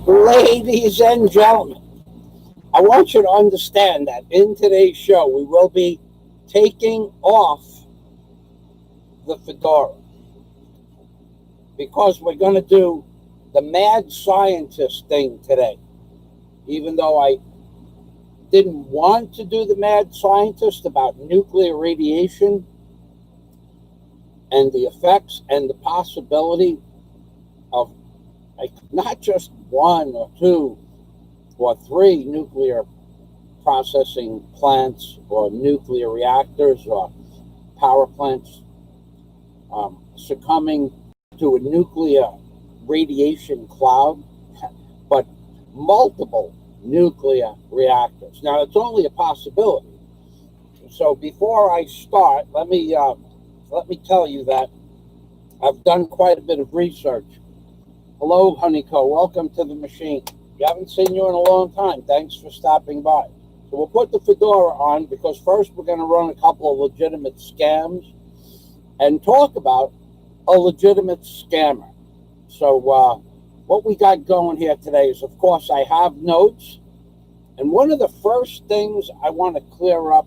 Ladies and gentlemen, I want you to understand that in today's show, we will be taking off the fedora because we're going to do the mad scientist thing today. Even though I didn't want to do the mad scientist about nuclear radiation and the effects and the possibility of like not just one or two or three nuclear processing plants or nuclear reactors or power plants succumbing to a nuclear radiation cloud, but multiple nuclear reactors. Now, it's only a possibility. So before I start, let me tell you that I've done quite a bit of research. Hello, Honeyco. Welcome to the machine. We haven't seen you in a long time. Thanks for stopping by. So we'll put the fedora on because first we're going to run a couple of legitimate scams and talk about a legitimate scammer. So what we got going here today is, of course, I have notes. And one of the first things I want to clear up,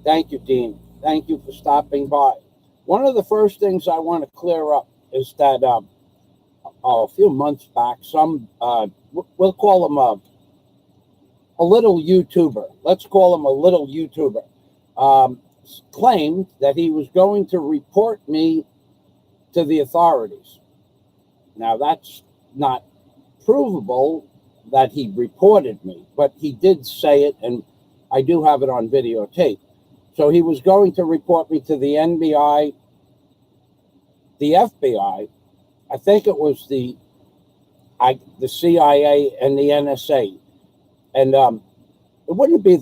thank you, Dean. Thank you for stopping by. One of the first things I want to clear up is that a few months back, we'll call him a little YouTuber. Let's call him a little YouTuber. Claimed that he was going to report me to the authorities. Now, that's not provable that he reported me, but he did say it, and I do have it on videotape. So he was going to report me to the NBI, the FBI. I think it was the CIA and the NSA, and it wouldn't be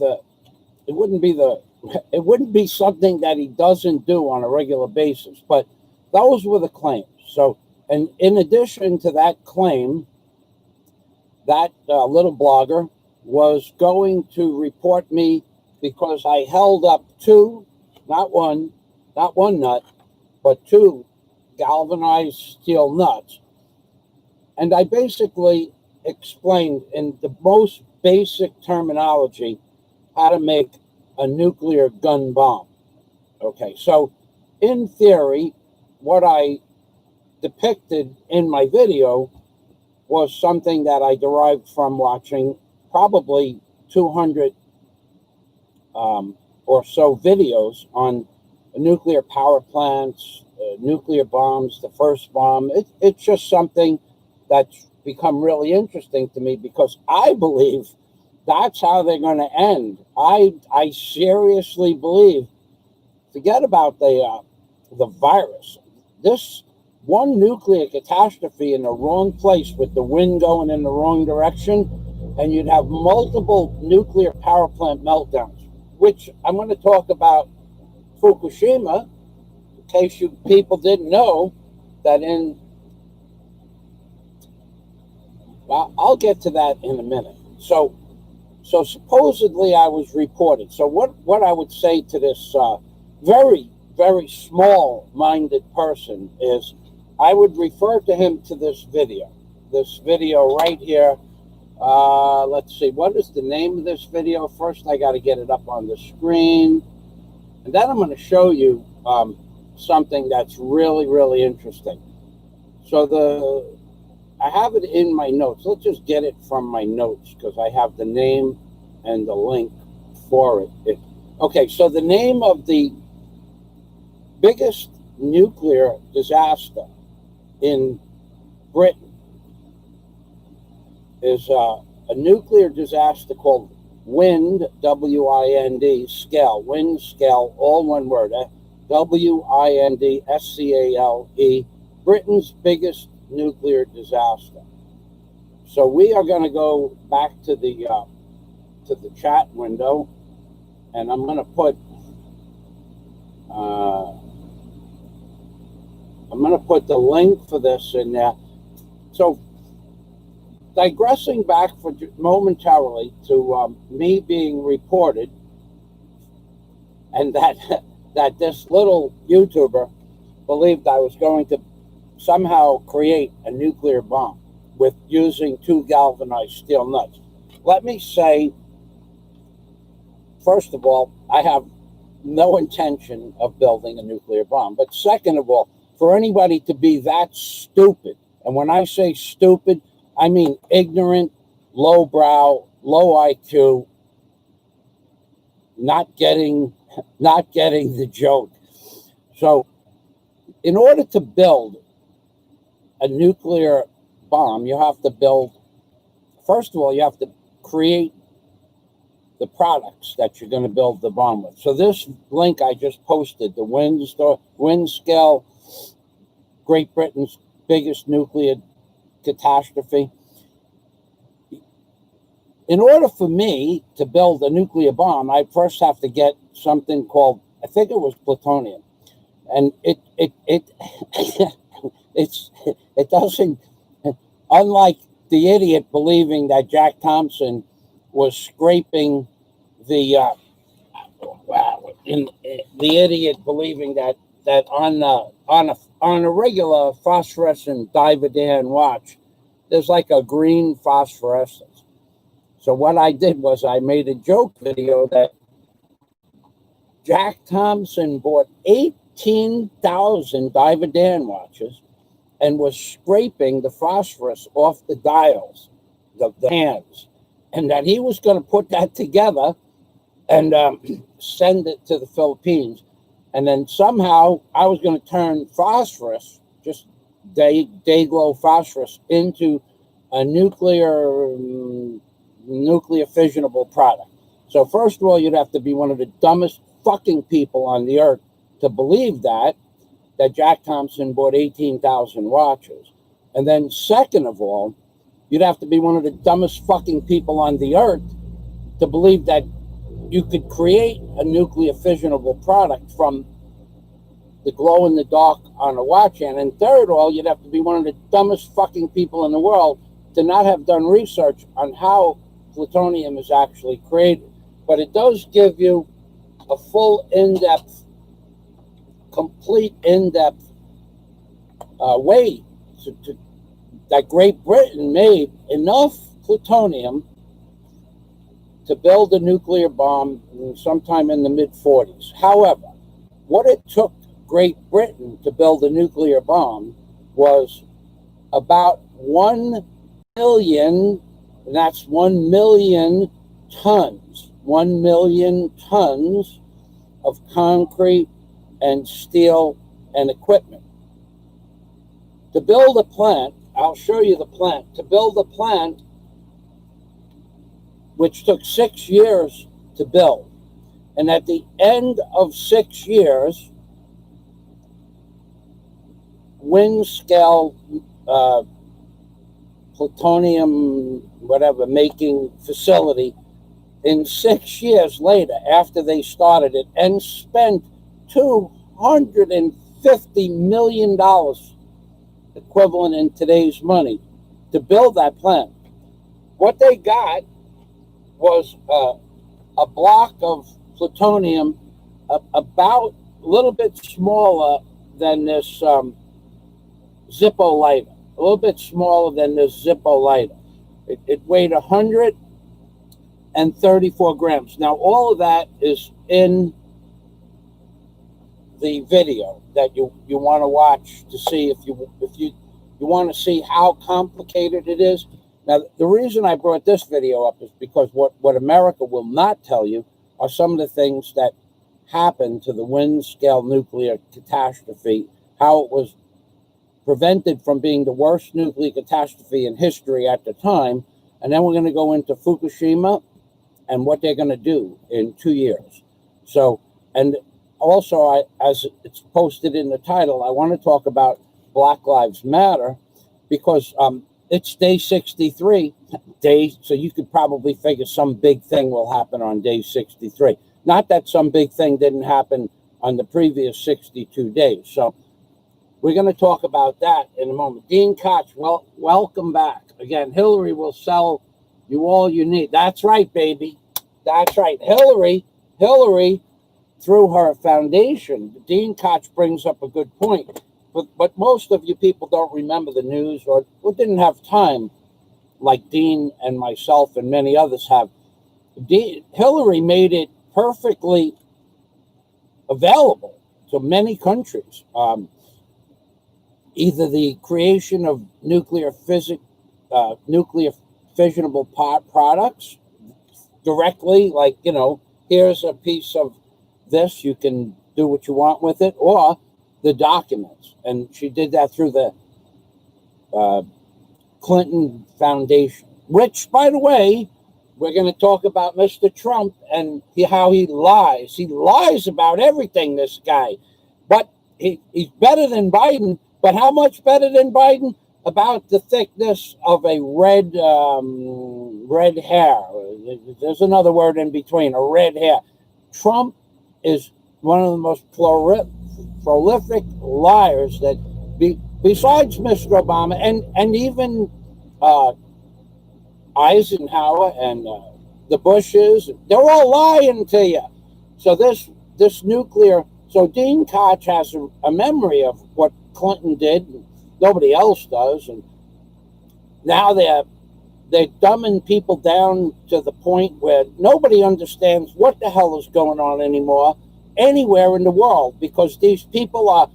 something that he doesn't do on a regular basis. But those were the claims. So, and in addition to that claim, that little blogger was going to report me because I held up two, not one nut, but two galvanized steel nuts. And I basically explained in the most basic terminology how to make a nuclear gun bomb. Okay, so in theory, what I depicted in my video was something that I derived from watching probably 200 or so videos on nuclear power plants, nuclear bombs, the first bomb. It's just something that's become really interesting to me because I believe that's how they're going to end. I seriously believe, forget about the virus. This one nuclear catastrophe in the wrong place with the wind going in the wrong direction, and you'd have multiple nuclear power plant meltdowns, which I'm going to talk about Fukushima, in case you people didn't know that well, I'll get to that in a minute. So supposedly I was reported. So what I would say to this very, very small-minded person is I would refer to him to this video right here. Let's see, what is the name of this video? First, I got to get it up on the screen. And then I'm going to show you something that's really, really interesting. So I have it in my notes. Let's just get it from my notes because I have the name and the link for it. Okay, so the name of the biggest nuclear disaster in Britain is a nuclear disaster called WIND, W-I-N-D, scale, WIND scale, all one word, W-I-N-D-S-C-A-L-E, Britain's biggest nuclear disaster. So we are going to go back to the chat window, and I'm going to put the link for this in there. So digressing back for momentarily to me being reported, and that this little YouTuber believed I was going to somehow create a nuclear bomb. with using 2 galvanized steel nuts. Let me say, first of all, I have no intention of building a nuclear bomb. But second of all, for anybody to be that stupid, and when I say stupid, I mean ignorant, lowbrow, low IQ, not getting the joke. So, in order to build a nuclear bomb, you have to build, first of all, you have to create the products that you're going to build the bomb with. So this link I just posted, the Windscale, Great Britain's biggest nuclear catastrophe. In order for me to build a nuclear bomb, I first have to get something called, I think it was plutonium. And it doesn't, unlike the idiot believing that Jack Thompson was scraping the idiot believing that on a regular phosphorescent Divadan watch, there's like a green phosphorescence. So what I did was I made a joke video that Jack Thompson bought 18,000 Divadan watches and was scraping the phosphorus off the dials, the hands, and that he was going to put that together and send it to the Philippines. And then somehow I was going to turn phosphorus, just day glow phosphorus, into a nuclear fissionable product. So first of all, you'd have to be one of the dumbest fucking people on the earth to believe that Jack Thompson bought 18,000 watches. And then second of all, you'd have to be one of the dumbest fucking people on the earth to believe that you could create a nuclear fissionable product from the glow in the dark on a watch hand. And third of all, you'd have to be one of the dumbest fucking people in the world to not have done research on how plutonium is actually created. But it does give you a full in-depth, complete in-depth way that Great Britain made enough plutonium to build a nuclear bomb sometime in the mid-40s. However, what it took Great Britain to build a nuclear bomb was about 1 million, and that's 1 million tons, 1 million tons of concrete and steel and equipment. To build a plant, I'll show you the plant. To build a plant, which took 6 years to build, and at the end of 6 years, Windscale plutonium, whatever, making facility, in 6 years later, after they started it and spent $250 million, equivalent in today's money, to build that plant, what they got was a block of plutonium about a little bit smaller than this Zippo lighter, a little bit smaller than this Zippo lighter. It weighed 134 grams. Now, all of that is in the video that you want to watch to see if you want to see how complicated it is. Now, the reason I brought this video up is because what America will not tell you are some of the things that happened to the Windscale nuclear catastrophe, how it was prevented from being the worst nuclear catastrophe in history at the time. And then we're going to go into Fukushima and what they're going to do in 2 years. So, and also, as it's posted in the title, I want to talk about Black Lives Matter because it's day 63, so you could probably figure some big thing will happen on day 63. Not that some big thing didn't happen on the previous 62 days. So we're going to talk about that in a moment. Dean Koch, welcome back. Again, Hillary will sell you all you need. That's right, baby. That's right. Hillary, through her foundation, Dean Koch brings up a good point. but most of you people don't remember the news or didn't have time, like Dean and myself and many others have. Hillary made it perfectly available to many countries. Either the creation of nuclear fissionable products directly, like, here's a piece of this, you can do what you want with it, or the documents. And she did that through the Clinton Foundation, which, by the way, we're going to talk about Mr. Trump and how he lies. He lies about everything, this guy. But he's better than Biden. But how much better than Biden? About the thickness of a red hair. There's another word in between, a red hair. Trump is one of the most prolific liars that, besides Mr. Obama and even Eisenhower and the Bushes, they're all lying to you. So this nuclear. So Dean Koch has a memory of what Clinton did. Nobody else does, and now they're dumbing people down to the point where nobody understands what the hell is going on anymore anywhere in the world, because these people are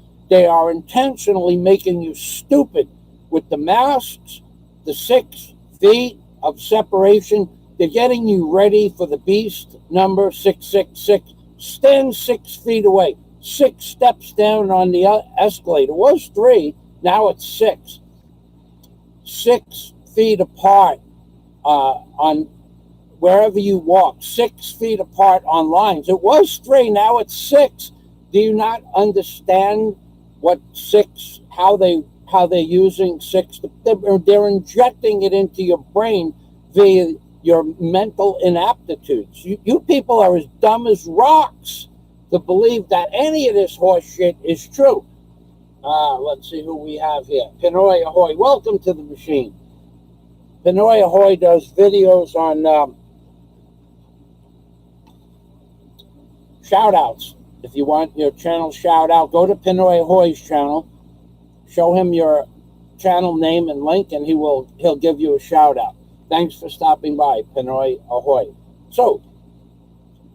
intentionally making you stupid with the masks, the 6 feet of separation. They're getting you ready for the beast number 666. Stand 6 feet away, 6 steps down on the escalator. It was 3. Now it's 6. 6 feet apart on wherever you walk. 6 feet apart on lines. It was 3. Now it's 6. Do you not understand what 6? How they're using 6? They're injecting it into your brain via your mental inaptitudes. You people are as dumb as rocks to believe that any of this horse shit is true. Let's see who we have here. Pinoy Ahoy, welcome to the machine. Pinoy Ahoy does videos on shout outs. If you want your channel shout out, go to Pinoy Ahoy's channel, show him your channel name and link, and he'll give you a shout out. Thanks for stopping by, Pinoy Ahoy. So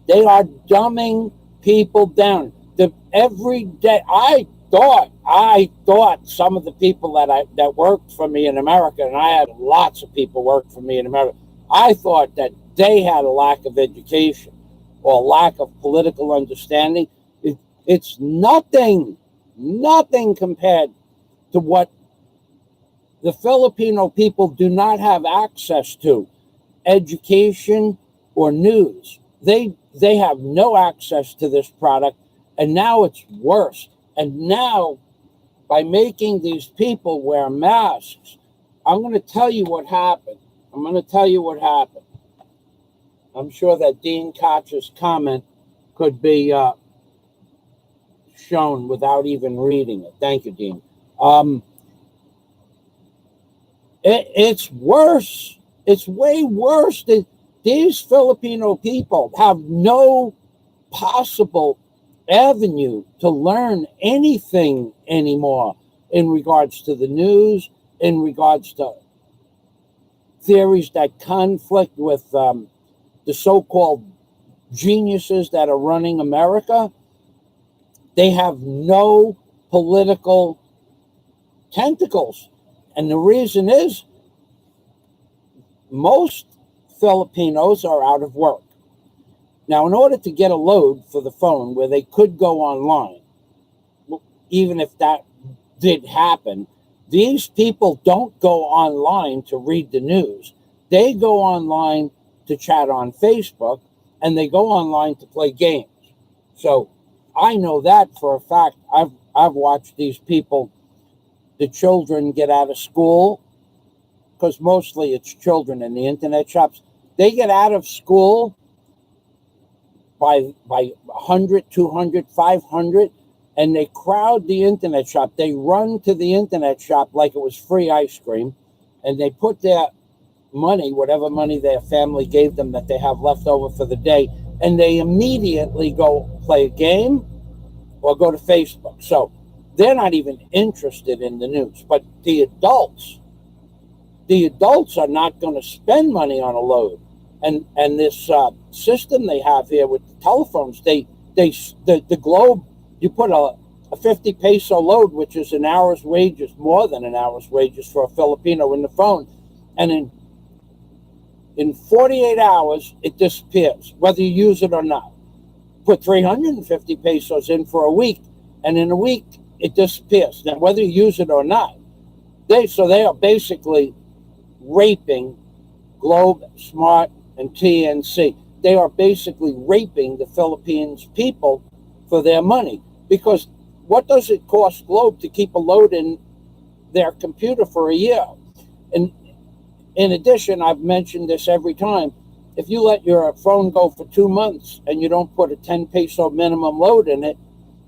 they are dumbing people down. Every day, I thought some of the people that worked for me in America, and I had lots of people work for me in America, I thought that they had a lack of education or lack of political understanding. It's nothing compared to what the Filipino people do not have access to, education or news. They have no access to this product, and now it's worse. And now, by making these people wear masks, I'm going to tell you what happened. I'm sure that Dean Koch's comment could be shown without even reading it. Thank you, Dean. It's worse. It's way worse. These Filipino people have no possible avenue to learn anything anymore in regards to the news, in regards to theories that conflict with the so-called geniuses that are running America. They have no political tentacles. And the reason is most Filipinos are out of work. Now, in order to get a load for the phone where they could go online, even if that did happen, these people don't go online to read the news. They go online to chat on Facebook, and they go online to play games. So I know that for a fact. I've watched these people, the children get out of school, because mostly it's children in the internet shops. They get out of school by 100, 200, 500, and they crowd the internet shop. They run to the internet shop like it was free ice cream, and they put their money, whatever money their family gave them that they have left over for the day, and they immediately go play a game or go to Facebook. So they're not even interested in the news. But the adults are not going to spend money on a load. And this system they have here with the telephones, the Globe, you put a 50 peso load, which is an hour's wages, more than an hour's wages for a Filipino in the phone, and in 48 hours it disappears, whether you use it or not. Put 350 pesos in for a week, and in a week it disappears. Now, whether you use it or not, they are basically raping Globe, Smart, and TNC. They are basically raping the Philippines people for their money, because what does it cost Globe to keep a load in their computer for a year? And in addition, I've mentioned this every time, if you let your phone go for 2 months and you don't put a 10 peso minimum load in it,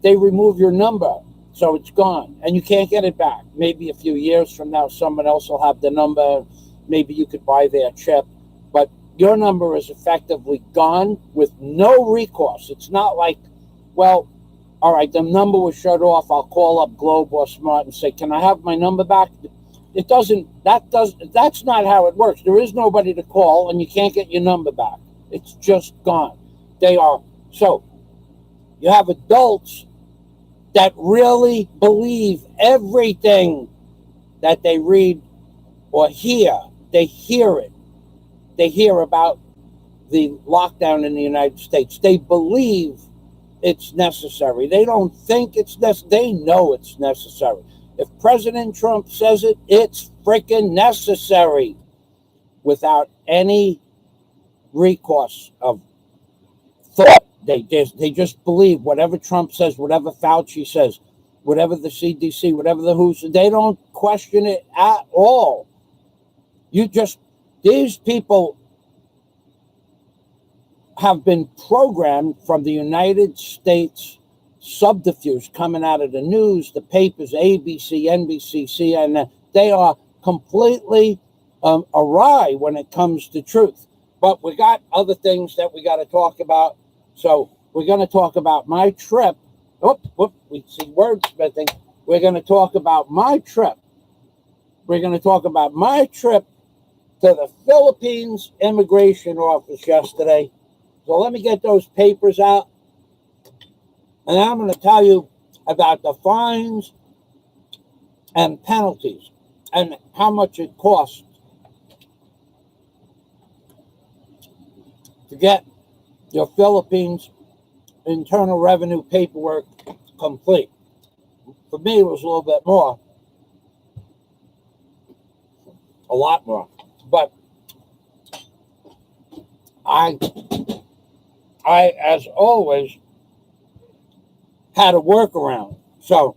they remove your number. So it's gone and you can't get it back. Maybe a few years from now, someone else will have the number. Maybe you could buy their chip, but your number is effectively gone with no recourse. It's not like, well, all right, the number was shut off. I'll call up Globe or Smart and say, can I have my number back? That's not how it works. There is nobody to call and you can't get your number back. It's just gone. So you have adults that really believe everything that they read or hear. They hear it. They hear about the lockdown in the United States. They believe it's necessary. They don't think it's necessary. They know it's necessary. If President Trump says it, it's freaking necessary, without any recourse of thought. They just believe whatever Trump says, whatever Fauci says, whatever the CDC, whatever the WHO says. They don't question it at all. These people have been programmed from the United States subterfuge coming out of the news, the papers, ABC, NBC, CNN. They are completely awry when it comes to truth. But we got other things that we got to talk about. So we're going to talk about my trip. We see wordsmithing. We're going to talk about my trip. We're going to talk about my trip to the Philippines Immigration Office yesterday. So let me get those papers out. And I'm going to tell you about the fines and penalties and how much it costs to get your Philippines Internal Revenue paperwork complete. For me, it was a little bit more, a lot more. But I, as always, had a workaround. So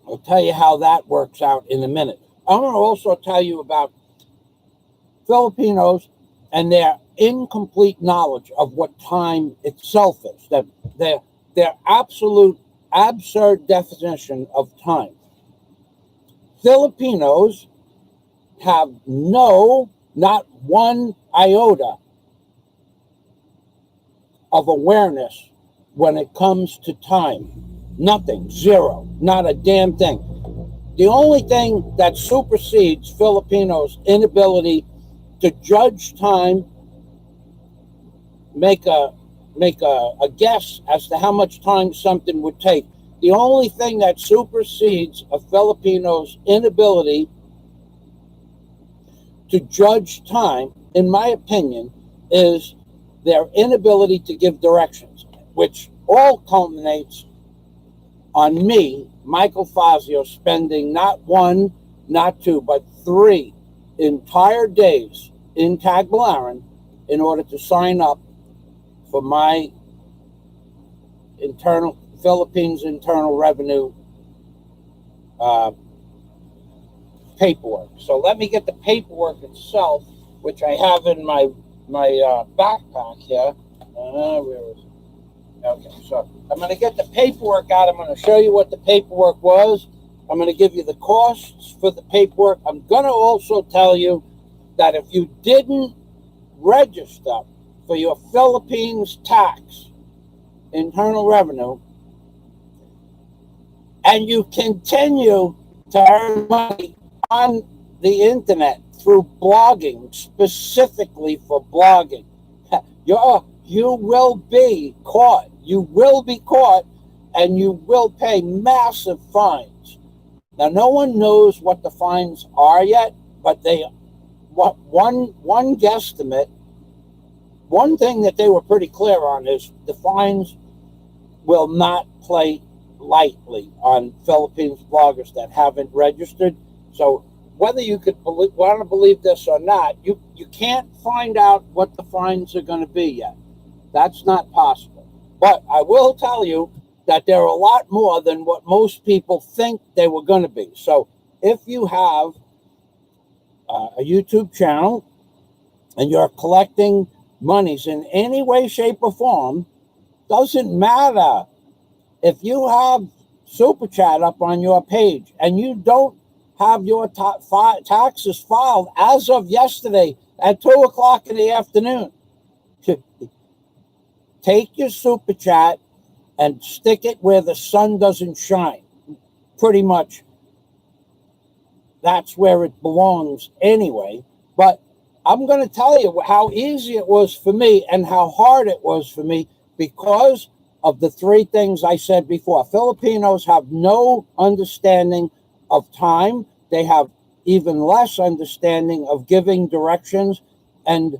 I'll tell you how that works out in a minute. I'm going to also tell you about Filipinos and their incomplete knowledge of what time itself is, that their absolute absurd definition of time. Filipinos have not one iota of awareness when it comes to time. Nothing, zero, not a damn thing. The only thing that supersedes Filipinos' inability to judge time, make a guess as to how much time something would take. The only thing that supersedes a Filipino's inability to judge time, in my opinion, is their inability to give directions, which all culminates on me, Michael Fazio, spending not one, not two, but 3 entire days in Tagbilaran in order to sign up for my Philippines Internal Revenue paperwork. So let me get the paperwork itself, which I have in my backpack here. Where is it? Okay, so I'm going to get the paperwork out. I'm going to show you what the paperwork was. I'm going to give you the costs for the paperwork. I'm going to also tell you that if you didn't register for your Philippines tax, Internal Revenue, and you continue to earn money on the internet through blogging, specifically for blogging, you will be caught. You will be caught, and you will pay massive fines. Now, no one knows what the fines are yet, but one guesstimate. One thing that they were pretty clear on is the fines will not play lightly on Philippines bloggers that haven't registered. So whether you could want to believe this or not, you can't find out what the fines are going to be yet. That's not possible. But I will tell you that they're a lot more than what most people think they were going to be. So if you have a YouTube channel and you're collecting monies in any way, shape, or form, doesn't matter. If you have Super Chat up on your page and you don't have your taxes filed as of yesterday at 2 o'clock in the afternoon, take your Super Chat and stick it where the sun doesn't shine. Pretty much that's where it belongs anyway. But I'm going to tell you how easy it was for me and how hard it was for me because of the three things I said before. Filipinos have no understanding of time. They have even less understanding of giving directions, and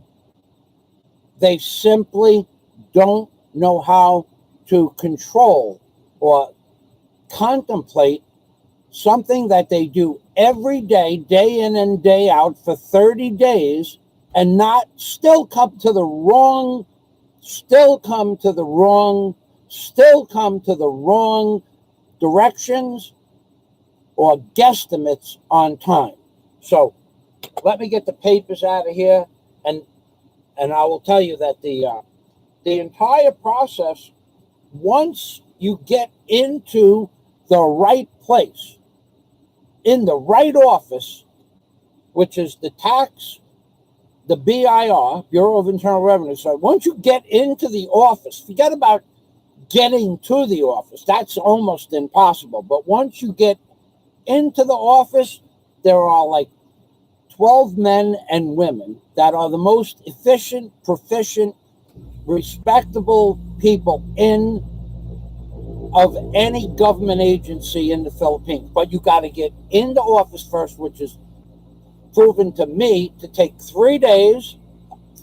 they simply don't know how to control or contemplate something that they do every day, day in and day out for 30 days, and not still come to the wrong directions or guesstimates on time. So let me get the papers out of here, and I will tell you that the entire process, once you get into the right place, in the right office, which is the BIR, Bureau of Internal Revenue. So once you get into the office, forget about getting to the office. That's almost impossible. But once you get into the office, there are like 12 men and women that are the most efficient, proficient, respectable people of any government agency in the Philippines. But you got to get in the office first, which is proven to me to take 3 days,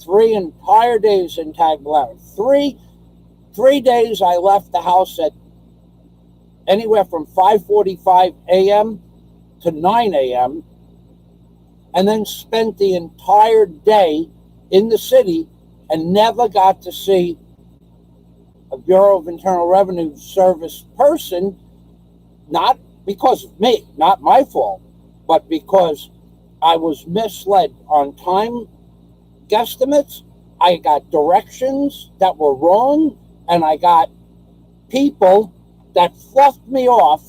3 entire days in Tagbilaran. 3 days I left the house at anywhere from 5:45 a.m. to 9 a.m. and then spent the entire day in the city and never got to see a Bureau of Internal Revenue Service person, not because of me, not my fault, but because I was misled on time guesstimates. I got directions that were wrong, and I got people that fluffed me off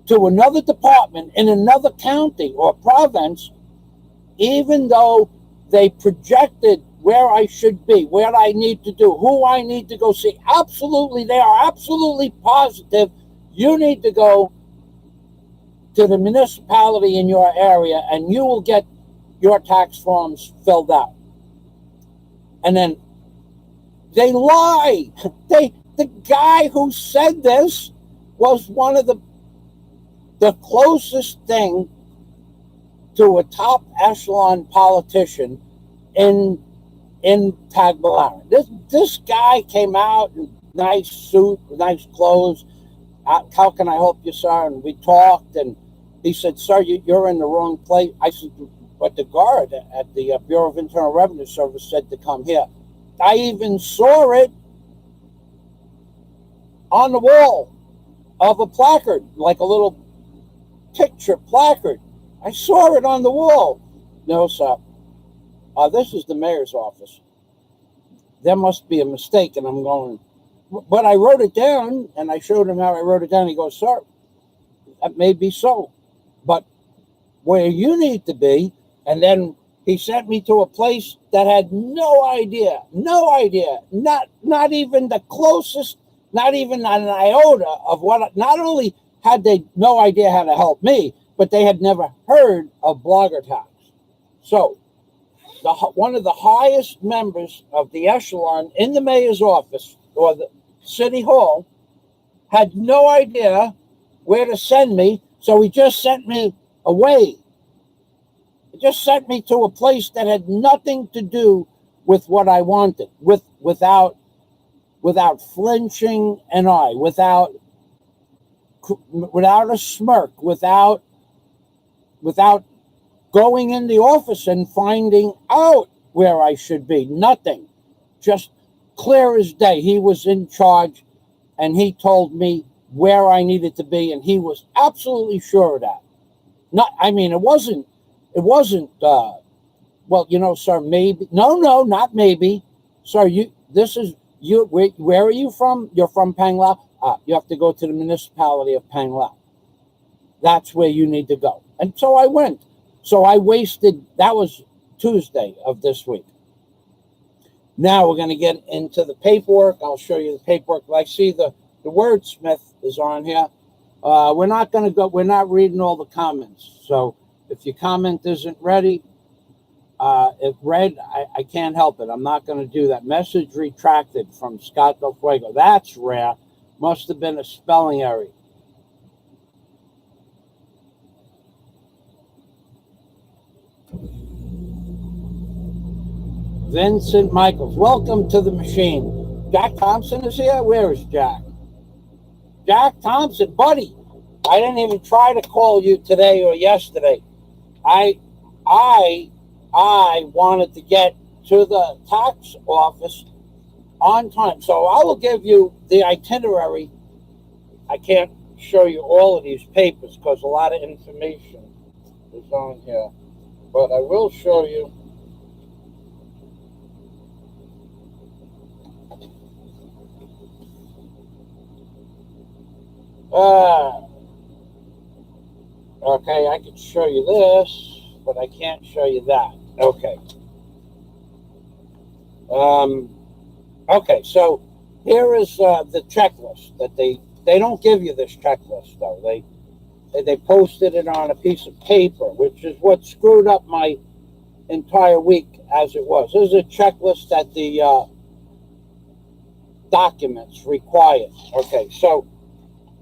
to another department in another county or province, even though they projected where I should be, where I need to do, who I need to go see. Absolutely, they are absolutely positive you need to go to the municipality in your area and you will get your tax forms filled out. And then they lie. The guy who said this was one of the closest thing to a top echelon politician in Tagbilaran. This guy came out in nice suit, nice clothes. How can I help you, sir? And we talked, and he said, sir, you're in the wrong place. I said, but the guard at the Bureau of Internal Revenue Service said to come here. I even saw it on the wall of a placard, like a little picture placard. I saw it on the wall. No, sir. This is the mayor's office. There must be a mistake. And I'm going, but I wrote it down, and I showed him how I wrote it down. He goes, sir, that may be so, but where you need to be. And then he sent me to a place that had no idea, not even the closest, not even an iota of what, not only had they no idea how to help me, but they had never heard of Blogger Talks. So one of the highest members of the echelon in the mayor's office or the city hall had no idea where to send me, so he just sent me away. He just sent me to a place that had nothing to do with what I wanted, without flinching an eye, without a smirk, without going in the office and finding out where I should be. Nothing. Just clear as day. He was in charge, and he told me where I needed to be, and he was absolutely sure of that. It wasn't, well, sir, maybe. No, not maybe. Sir, where are you from? You're from Panglao? You have to go to the municipality of Panglao. That's where you need to go. And so I went. So that was Tuesday of this week. Now we're going to get into the paperwork. I'll show you the paperwork. I see the wordsmith is on here. We're not reading all the comments. So if your comment isn't ready, if read, I can't help it. I'm not going to do that. Message retracted from Scott Del Fuego. That's rare. Must have been a spelling error. Vincent Michaels, welcome to the machine. Jack Thompson is here. Where is Jack? Jack Thompson, buddy. I didn't even try to call you today or yesterday. I wanted to get to the tax office on time. So I will give you the itinerary. I can't show you all of these papers because a lot of information is on here. But I will show you. Okay, I can show you this, but I can't show you that. Okay. Okay, so here is the checklist that they don't give you this checklist though. They posted it on a piece of paper, which is what screwed up my entire week as it was. This is a checklist that the documents required. Okay, so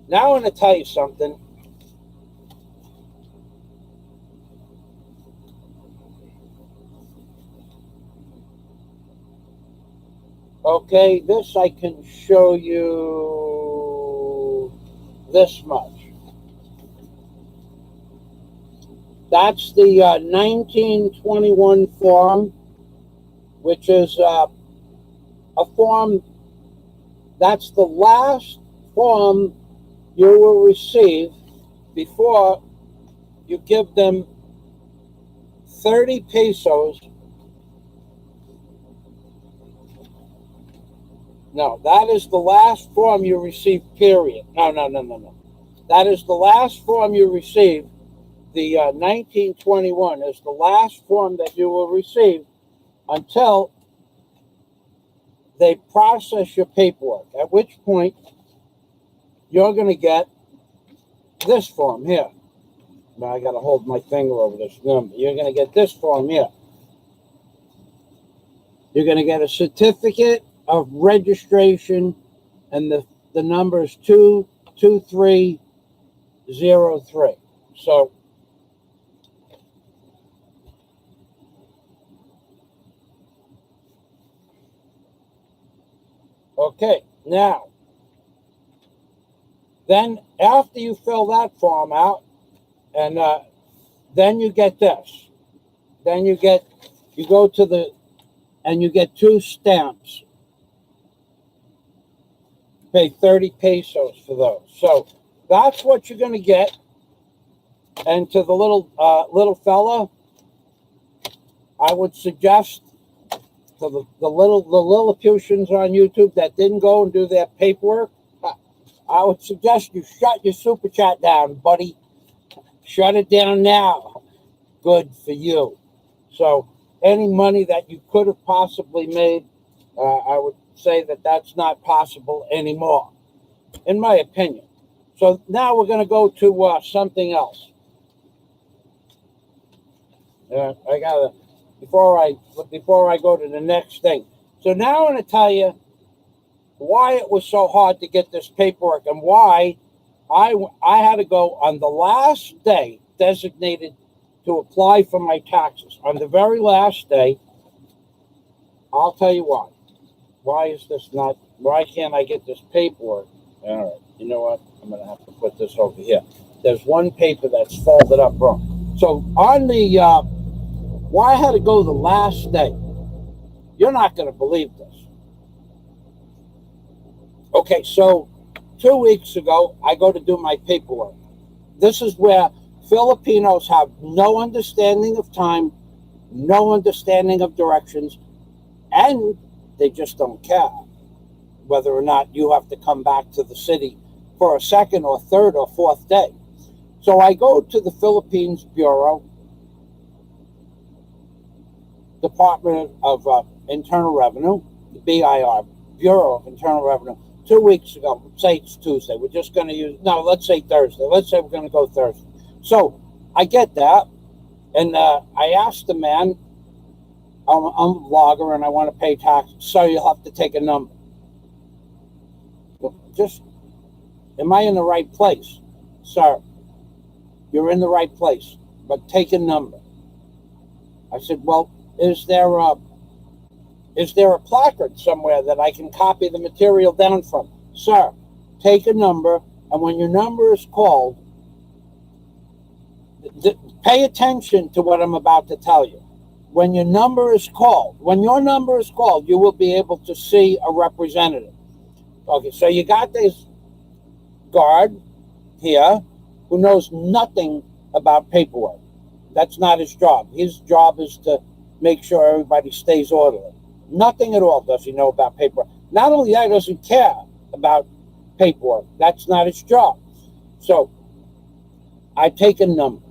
now I'm going to tell you something. Okay, this I can show you this much. That's the 1921 form, which is a form, that's the last form you will receive before you give them 30 pesos. No, that is the last form you receive, period. No. That is the last form you receive. The 1921 is the last form that you will receive until they process your paperwork, at which point you're going to get this form here. Now I got to hold my finger over this number. You're going to get this form here. You're going to get a certificate of registration, and the number is 22303. So okay, now then after you fill that form out, and then you get this. Then you go to and you get 2 stamps. Pay 30 pesos for those. So that's what you're going to get. And to the little fella, I would suggest to the Lilliputians on YouTube that didn't go and do their paperwork, I would suggest you shut your super chat down, buddy. Shut it down now. Good for you. So any money that you could have possibly made, I would say that that's not possible anymore, in my opinion. So now we're going to go to something else. I gotta before I go to the next thing. So now I'm going to tell you why it was so hard to get this paperwork and why I had to go on the last day designated to apply for my taxes. On the very last day, I'll tell you why. Why can't I get this paperwork? All right, you know what? I'm going to have to put this over here. There's one paper that's folded up wrong. So on the, why I had to go the last day, you're not going to believe this. Okay, so 2 weeks ago, I go to do my paperwork. This is where Filipinos have no understanding of time, no understanding of directions, and they just don't care whether or not you have to come back to the city for a second or third or fourth day. So I go to the Philippines Bureau, Department of Internal Revenue, the BIR, Bureau of Internal Revenue, 2 weeks ago. Say it's Tuesday. We're just going to let's say Thursday. Let's say we're going to go Thursday. So I get that, and I asked the man, I'm a vlogger and I want to pay taxes, so you'll have to take a number. Just, am I in the right place? Sir, you're in the right place, but take a number. I said, well, is there a placard somewhere that I can copy the material down from? Sir, take a number, and when your number is called, pay attention to what I'm about to tell you. When your number is called, you will be able to see a representative. Okay, so you got this guard here who knows nothing about paperwork. That's not his job. His job is to make sure everybody stays orderly. Nothing at all does he know about paperwork. Not only that, he doesn't care about paperwork. That's not his job. So I take a number,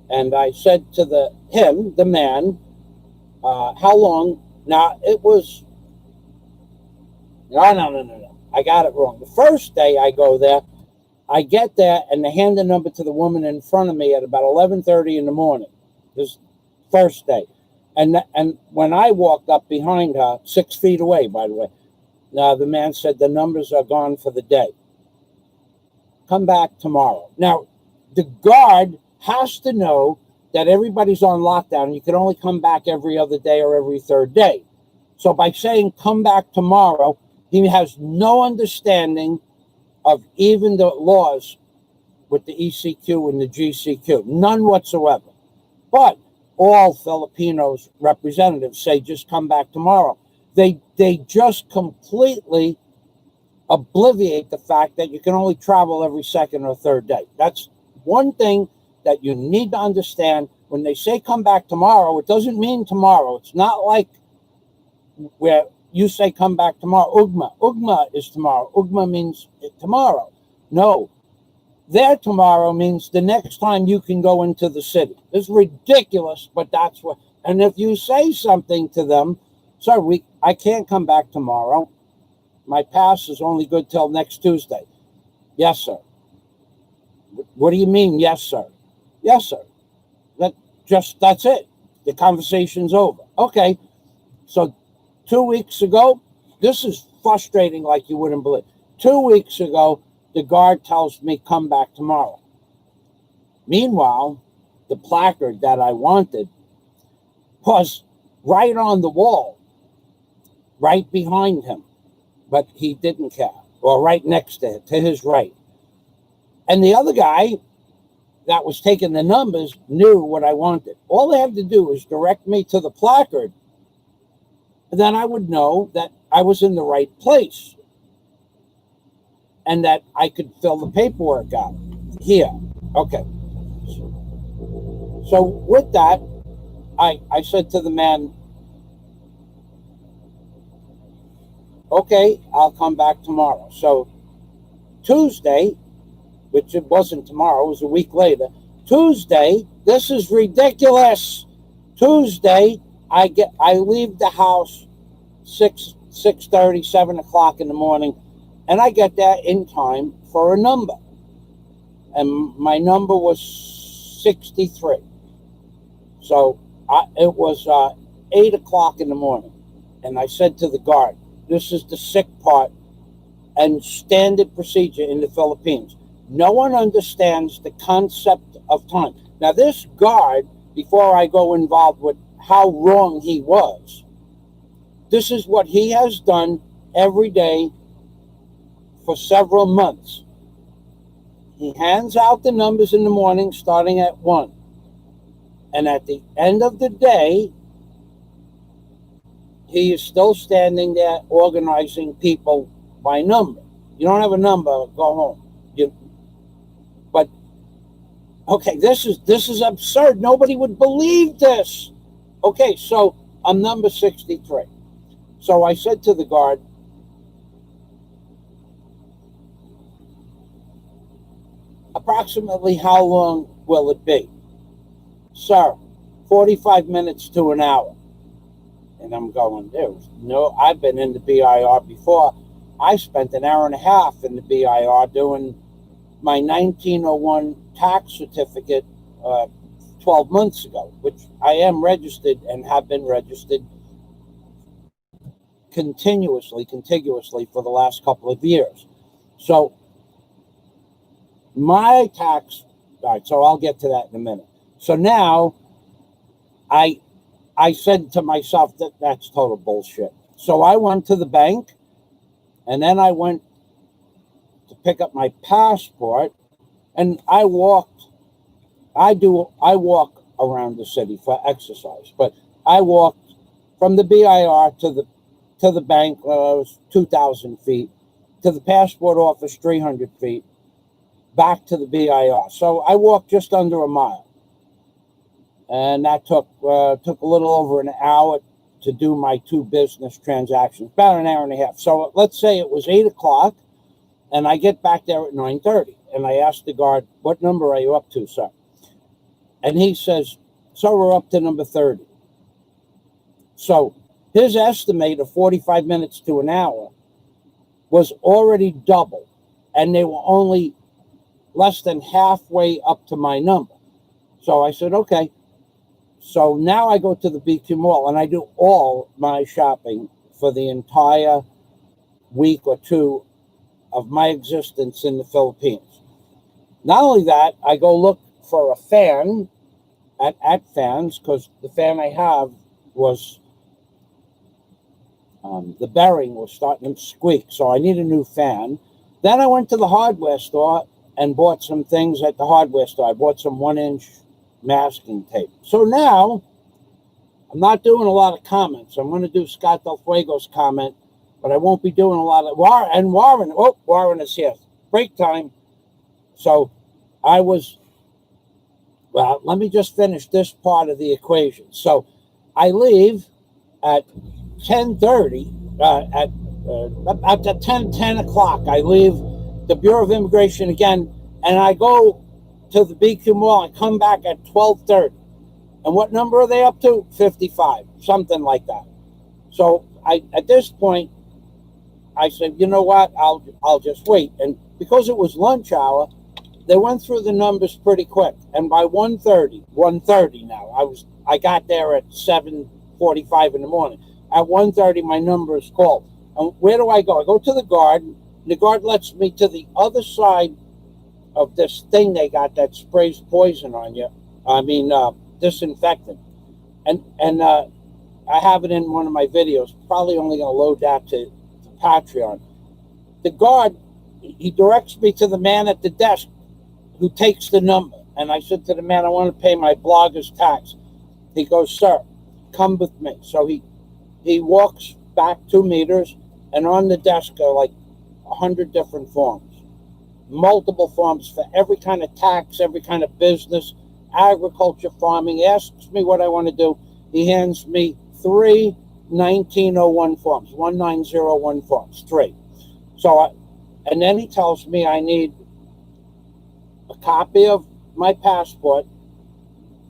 and I said to the man, how long? Now, it was, no. I got it wrong. The first day I go there, I get there, and they hand the number to the woman in front of me at about 11:30 in the morning. This first day. And when I walked up behind her, 6 feet away, by the way, the man said, the numbers are gone for the day. Come back tomorrow. Now, the guard has to know that everybody's on lockdown. You can only come back every other day or every third day. So by saying come back tomorrow, he has no understanding of even the laws with the ECQ and the GCQ. None whatsoever. But all Filipinos representatives say just come back tomorrow. They just completely obliviate the fact that you can only travel every second or third day. That's one thing that you need to understand. When they say come back tomorrow, it doesn't mean tomorrow. It's not like where you say come back tomorrow. Ugma is tomorrow. Ugma means tomorrow. No. Their tomorrow means the next time you can go into the city. It's ridiculous, but that's what. And if you say something to them, sir, I can't come back tomorrow. My pass is only good till next Tuesday. Yes, sir. What do you mean, yes, sir? Yes, sir. That's it. The conversation's over. Okay. So 2 weeks ago, this is frustrating like you wouldn't believe. 2 weeks ago, the guard tells me come back tomorrow. Meanwhile, the placard that I wanted was right on the wall, right behind him. But he didn't care, or right next to it, to his right. And the other guy that was taking the numbers knew what I wanted. All they had to do was direct me to the placard, and then I would know that I was in the right place and that I could fill the paperwork out here. Okay. So with that, I said to the man, okay, I'll come back tomorrow. So Tuesday, which it wasn't tomorrow, it was a week later. Tuesday, this is ridiculous. Tuesday, I leave the house 6:30, 7 o'clock in the morning, and I get there in time for a number. and my number was 63. So it was 8 o'clock in the morning, and I said to the guard, this is the sick part and standard procedure in the Philippines. No one understands the concept of time. Now, this guard, before I go involved with how wrong he was, this is what he has done every day for several months. He hands out the numbers in the morning starting at 1. And at the end of the day, he is still standing there organizing people by number. You don't have a number, go home. But okay, this is absurd. Nobody would believe this. Okay, so I'm number 63. So I said to the guard, approximately how long will it be? Sir, 45 minutes to an hour. And I'm going, no, I've been in the BIR before. I spent an hour and a half in the BIR doing my 1901 tax certificate 12 months ago, which I am registered and have been registered contiguously for the last couple of years. So my tax, all right, so I'll get to that in a minute. So now I said to myself that's total bullshit. So I went to the bank, and then I went to pick up my passport, and I walk around the city for exercise, but I walked from the BIR to the bank, it was 2,000 feet, to the passport office, 300 feet, back to the BIR. So I walked just under a mile, and that took a little over an hour to do my 2 business transactions, about an hour and a half. So let's say it was 8 o'clock, and I get back there at 9:30, and I ask the guard, what number are you up to, sir? And he says, so we're up to number 30. So his estimate of 45 minutes to an hour was already double, and they were only less than halfway up to my number. So I said, okay. So now I go to the BQ Mall, and I do all my shopping for the entire week or 2 of my existence in the Philippines. Not only that, I go look for a fan at Fans, because the fan I have was, the bearing was starting to squeak, so I need a new fan. Then I went to the hardware store and bought some things at the hardware store. I bought some 1-inch masking tape. So now, I'm not doing a lot of comments. I'm going to do Scott Del Fuego's comment, but I won't be doing a lot of Warren. Oh, Warren is here. Break time. So let me just finish this part of the equation. So I leave at 10:30, at 10 o'clock. I leave the Bureau of Immigration again, and I go to the BQ Mall and come back at 12:30. And what number are they up to? 55, something like that. So at this point, I said, you know what? I'll just wait. And because it was lunch hour, they went through the numbers pretty quick. And by 1:30 now, I got there at 7:45 in the morning. At 1:30, my number is called. And where do I go? I go to the guard. The guard lets me to the other side of this thing they got that sprays poison on you. Disinfectant. And I have it in one of my videos. Probably only going to load that to Patreon. The guard, he directs me to the man at the desk who takes the number. And I said to the man, I want to pay my blogger's tax. He goes, sir, come with me. So he walks back 2 meters, and on the desk are like 100 different forms. Multiple forms for every kind of tax, every kind of business, agriculture, farming. He asks me what I want to do. He hands me 3 1901 forms, 1901 forms, 3. So, and then he tells me I need a copy of my passport.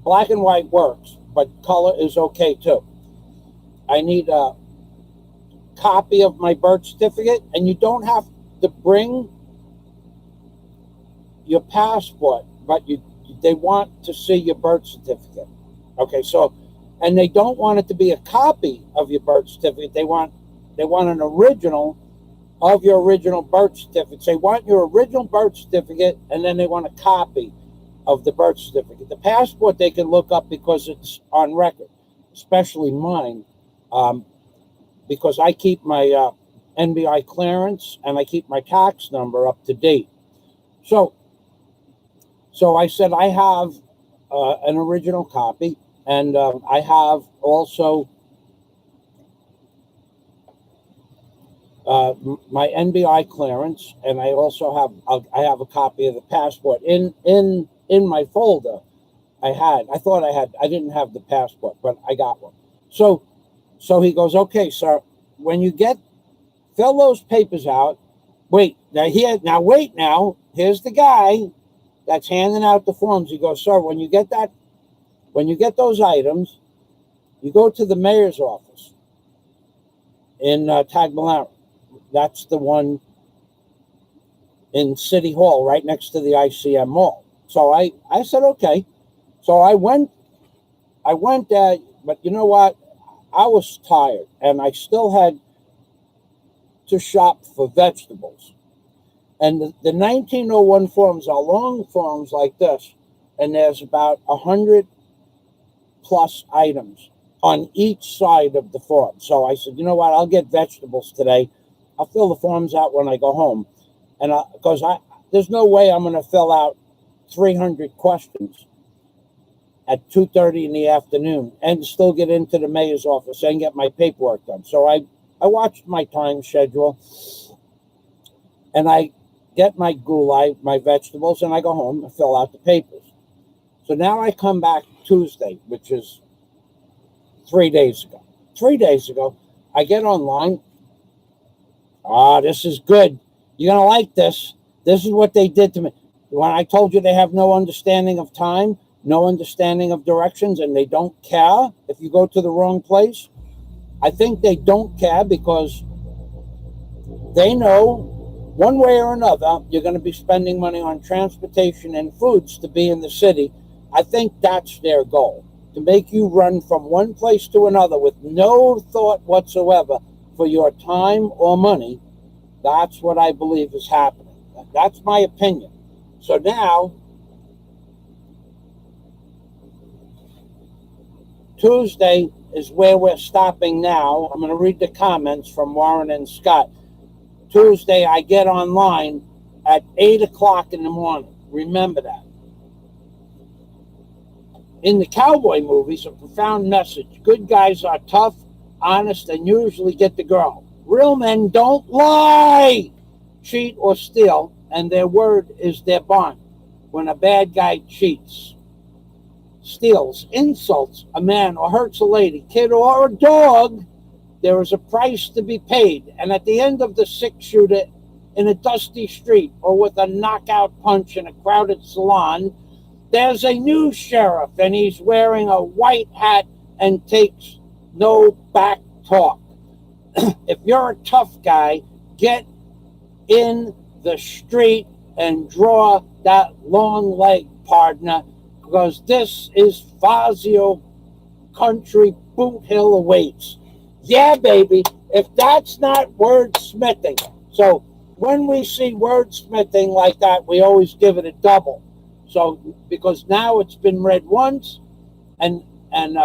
Black and white works, but color is okay too. I need a copy of my birth certificate, and you don't have to bring your passport, but they want to see your birth certificate. Okay, so, and they don't want it to be a copy of your birth certificate. They want an original of your original birth certificate. They want your original birth certificate, and then they want a copy of the birth certificate. The passport they can look up because it's on record, especially mine, because I keep my NBI clearance and I keep my tax number up to date. So I said I have an original copy, and I have also my NBI clearance, and I also have a copy of the passport in my folder. I didn't have the passport, but I got one. So he goes, okay, sir, when you fill those papers out. Wait, now, here's the guy that's handing out the forms. He goes, sir, when you get those items, you go to the mayor's office in Tagbilaran. That's the one in City Hall, right next to the ICM Mall. So I said, okay. So I went there, but you know what? I was tired, and I still had to shop for vegetables. And the 1901 forms are long forms like this, and there's about 100 plus items on each side of the form. So I said, you know what? I'll get vegetables today. I'll fill the forms out when I go home, and because there's no way I'm going to fill out 300 questions at 2:30 in the afternoon and still get into the mayor's office and get my paperwork done. So I watched my time schedule, and I get my gulai, my vegetables, and I go home and fill out the papers. So now I come back Tuesday, which is 3 days ago. 3 days ago, I get online. This is good. You're going to like this. This is what they did to me. When I told you they have no understanding of time, no understanding of directions, and they don't care if you go to the wrong place, I think they don't care because they know one way or another you're going to be spending money on transportation and foods to be in the city. I think that's their goal, to make you run from one place to another with no thought whatsoever for your time or money. That's what I believe is happening. That's my opinion. So now, Tuesday is where we're stopping now. I'm going to read the comments from Warren and Scott. Tuesday, I get online at 8 o'clock in the morning. Remember that. In the cowboy movies, a profound message. Good guys are tough, honest, and usually get the girl. Real men don't lie, cheat, or steal, and their word is their bond. When a bad guy cheats, steals, insults a man, or hurts a lady, kid, or a dog, there is a price to be paid. And at the end of the six-shooter in a dusty street or with a knockout punch in a crowded salon, there's a new sheriff, and he's wearing a white hat and takes no back talk. If you're a tough guy, get in the street and draw that long leg, partner, because this is Fazio Country. Boot Hill awaits. Yeah, baby, if that's not wordsmithing. So when we see wordsmithing like that, we always give it a double. So because now it's been read once, and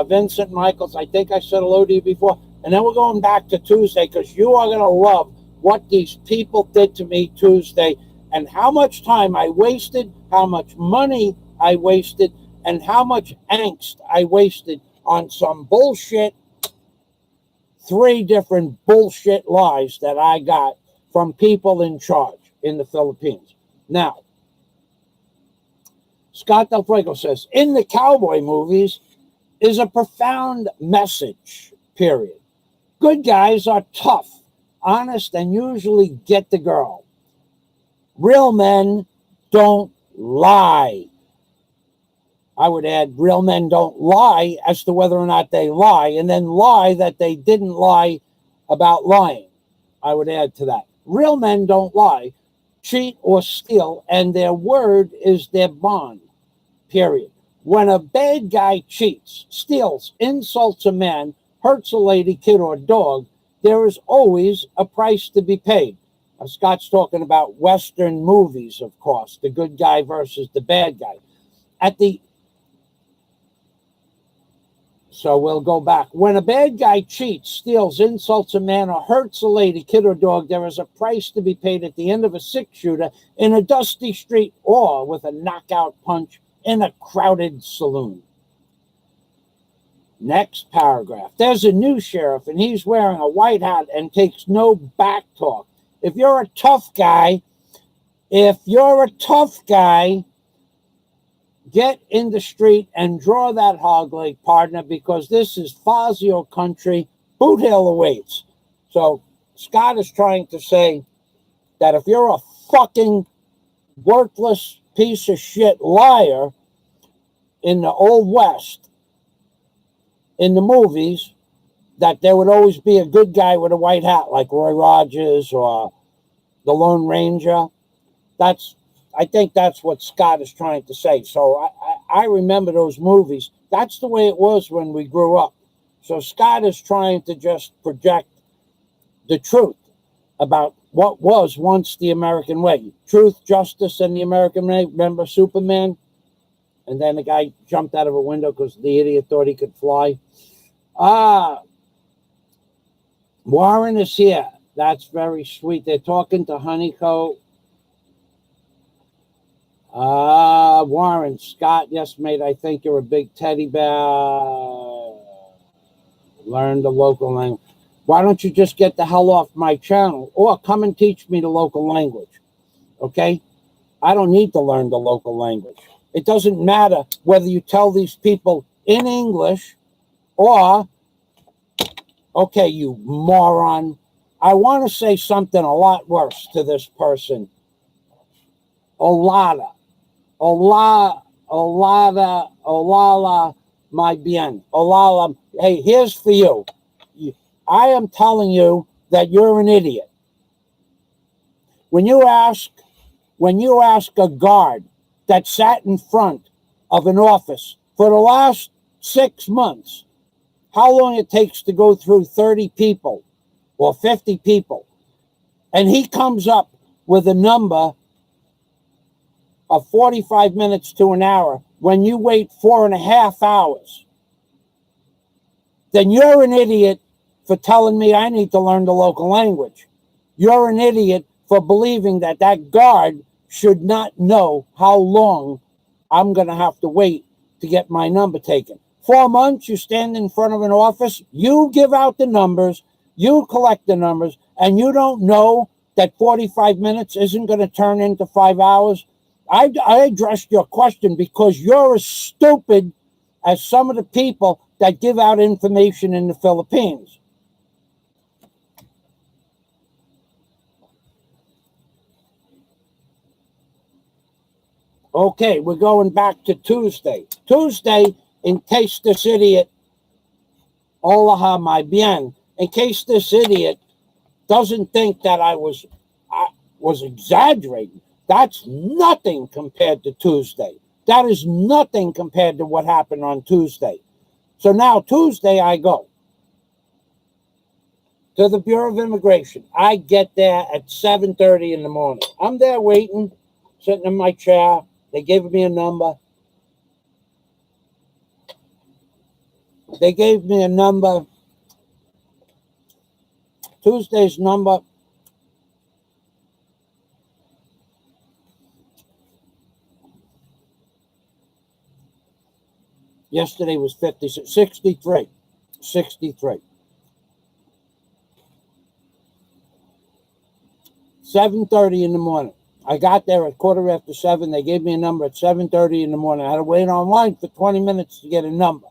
Vincent Michaels, I think I said hello to you before, and then we're going back to Tuesday because you are going to love what these people did to me Tuesday and how much time I wasted, how much money I wasted, and how much angst I wasted on some bullshit, 3 different bullshit lies that I got from people in charge in the Philippines. Now, Scott Del Fuego says, in the cowboy movies is a profound message, period. Good guys are tough, honest, and usually get the girl. Real men don't lie. I would add, real men don't lie as to whether or not they lie, and then lie that they didn't lie about lying. I would add to that. Real men don't lie. cheat, or steal, and their word is their bond, period. When a bad guy cheats, steals, insults a man, hurts a lady, kid, or dog, there is always a price to be paid. Scott's talking about Western movies, of course, the good guy versus the bad guy. So we'll go back. When a bad guy cheats, steals, insults a man, or hurts a lady, kid, or dog, there is a price to be paid at the end of a six-shooter in a dusty street or with a knockout punch in a crowded saloon. Next paragraph. There's a new sheriff, and he's wearing a white hat and takes no back talk. If you're a tough guy, get in the street and draw that hog leg, partner, because this is Fazio country. Boot Hill awaits. So Scott is trying to say that if you're a fucking worthless piece of shit liar in the Old West, in the movies, that there would always be a good guy with a white hat like Roy Rogers or the Lone Ranger. I think that's what Scott is trying to say. So I remember those movies. That's the way it was when we grew up. So Scott is trying to just project the truth about what was once the American way. Truth, justice, and the American way. Remember Superman? And then the guy jumped out of a window because the idiot thought he could fly. Warren is here. That's very sweet. They're talking to Honeyco. Warren, Scott, yes, mate, I think you're a big teddy bear. Learn the local language. Why don't you just get the hell off my channel or come and teach me the local language? Okay? I don't need to learn the local language. It doesn't matter whether you tell these people in English or, okay, you moron. I want to say something a lot worse to this person. Olala, my bien. Olala, hey, here's for you. I am telling you that you're an idiot. When you ask a guard that sat in front of an office for the last 6 months how long it takes to go through 30 people or 50 people, and he comes up with a number of 45 minutes to an hour when you wait 4.5 hours, then you're an idiot for telling me I need to learn the local language. You're an idiot for believing that that guard should not know how long I'm going to have to wait to get my number taken. 4 months, you stand in front of an office, you give out the numbers, you collect the numbers, and you don't know that 45 minutes isn't going to turn into 5 hours. I addressed your question because you're as stupid as some of the people that give out information in the Philippines. Okay, we're going back to Tuesday. Tuesday, in case this idiot, Olaha my bien, in case this idiot doesn't think that I was exaggerating, that's nothing compared to Tuesday. That is nothing compared to what happened on Tuesday. So now Tuesday I go to the Bureau of Immigration. I get there at 7:30 in the morning. I'm there waiting, sitting in my chair. They gave me a number. Tuesday's number. Yesterday was 63. 7:30 in the morning. I got there at 7:15. They gave me a number at 7:30 in the morning. I had to wait online for 20 minutes to get a number.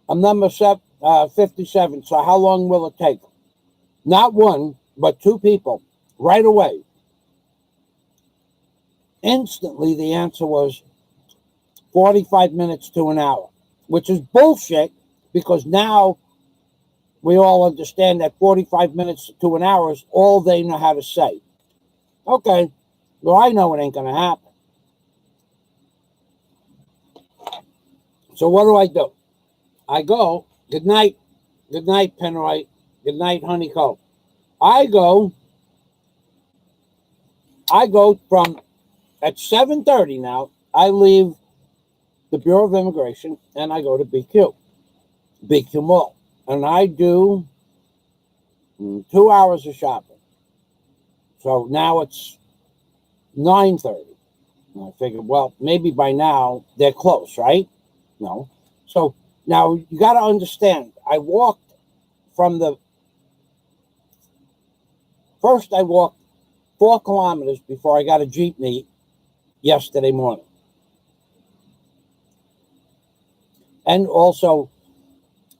I'm number 57. So how long will it take? Not one, but two people right away. Instantly, the answer was 45 minutes to an hour, which is bullshit because now we all understand that 45 minutes to an hour is all they know how to say. Okay, well, I know it ain't going to happen. So what do? I go, good night, Penroy, good night, Honeycomb. I go from, at 7:30 now, I leave the Bureau of Immigration and I go to BQ Mall. And I do 2 hours of shopping. So now it's 9:30. And I figured, well, maybe by now they're close, right? No. So now you got to understand, I walked I walked 4 kilometers before I got a jeepney yesterday morning. And also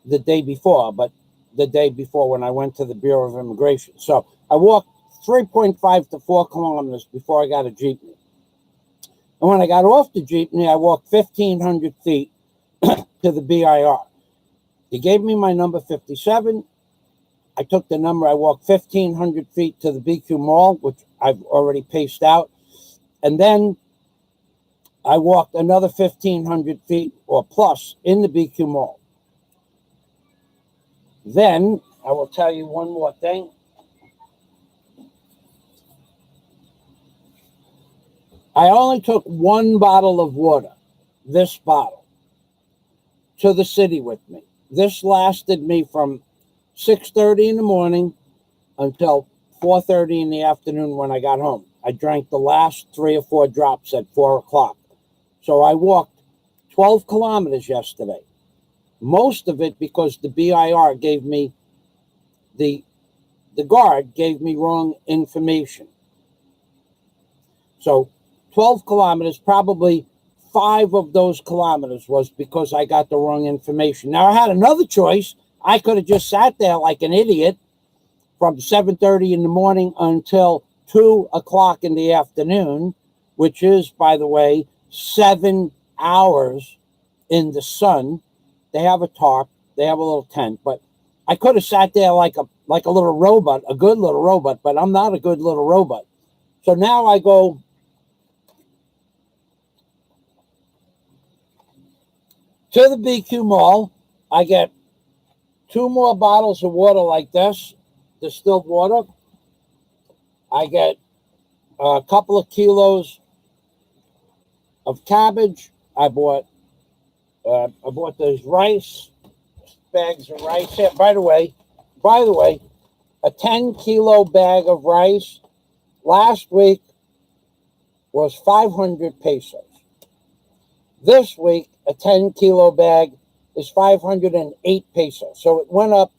the day before when I went to the Bureau of Immigration. So I walked 3.5 to 4 kilometers before I got a jeepney. And when I got off the jeepney, I walked 1,500 feet to the BIR. He gave me my number 57. I took the number. I walked 1,500 feet to the BQ Mall, which I've already paced out. And then I walked another 1,500 feet or plus in the BQ Mall. Then I will tell you one more thing. I only took one bottle of water, this bottle, to the city with me. This lasted me from 6:30 in the morning until 4:30 in the afternoon when I got home. I drank the last 3 or 4 drops at 4 o'clock. So I walked 12 kilometers yesterday. Most of it because the BIR gave me, the guard gave me wrong information. So 12 kilometers, probably 5 of those kilometers was because I got the wrong information. Now I had another choice. I could have just sat there like an idiot from 7:30 in the morning until 2 o'clock in the afternoon, which is, by the way, 7 hours in the sun. They have a tarp, they have a little tent, but I could have sat there like a little robot, a good little robot, but I'm not a good little robot. So now I go to the BQ Mall. I get 2 more bottles of water like this, distilled water. I get a couple of kilos of cabbage. I bought those rice, bags of rice here. By the way, a 10-kilo bag of rice last week was 500 pesos. This week, a 10-kilo bag is 508 pesos. So it went up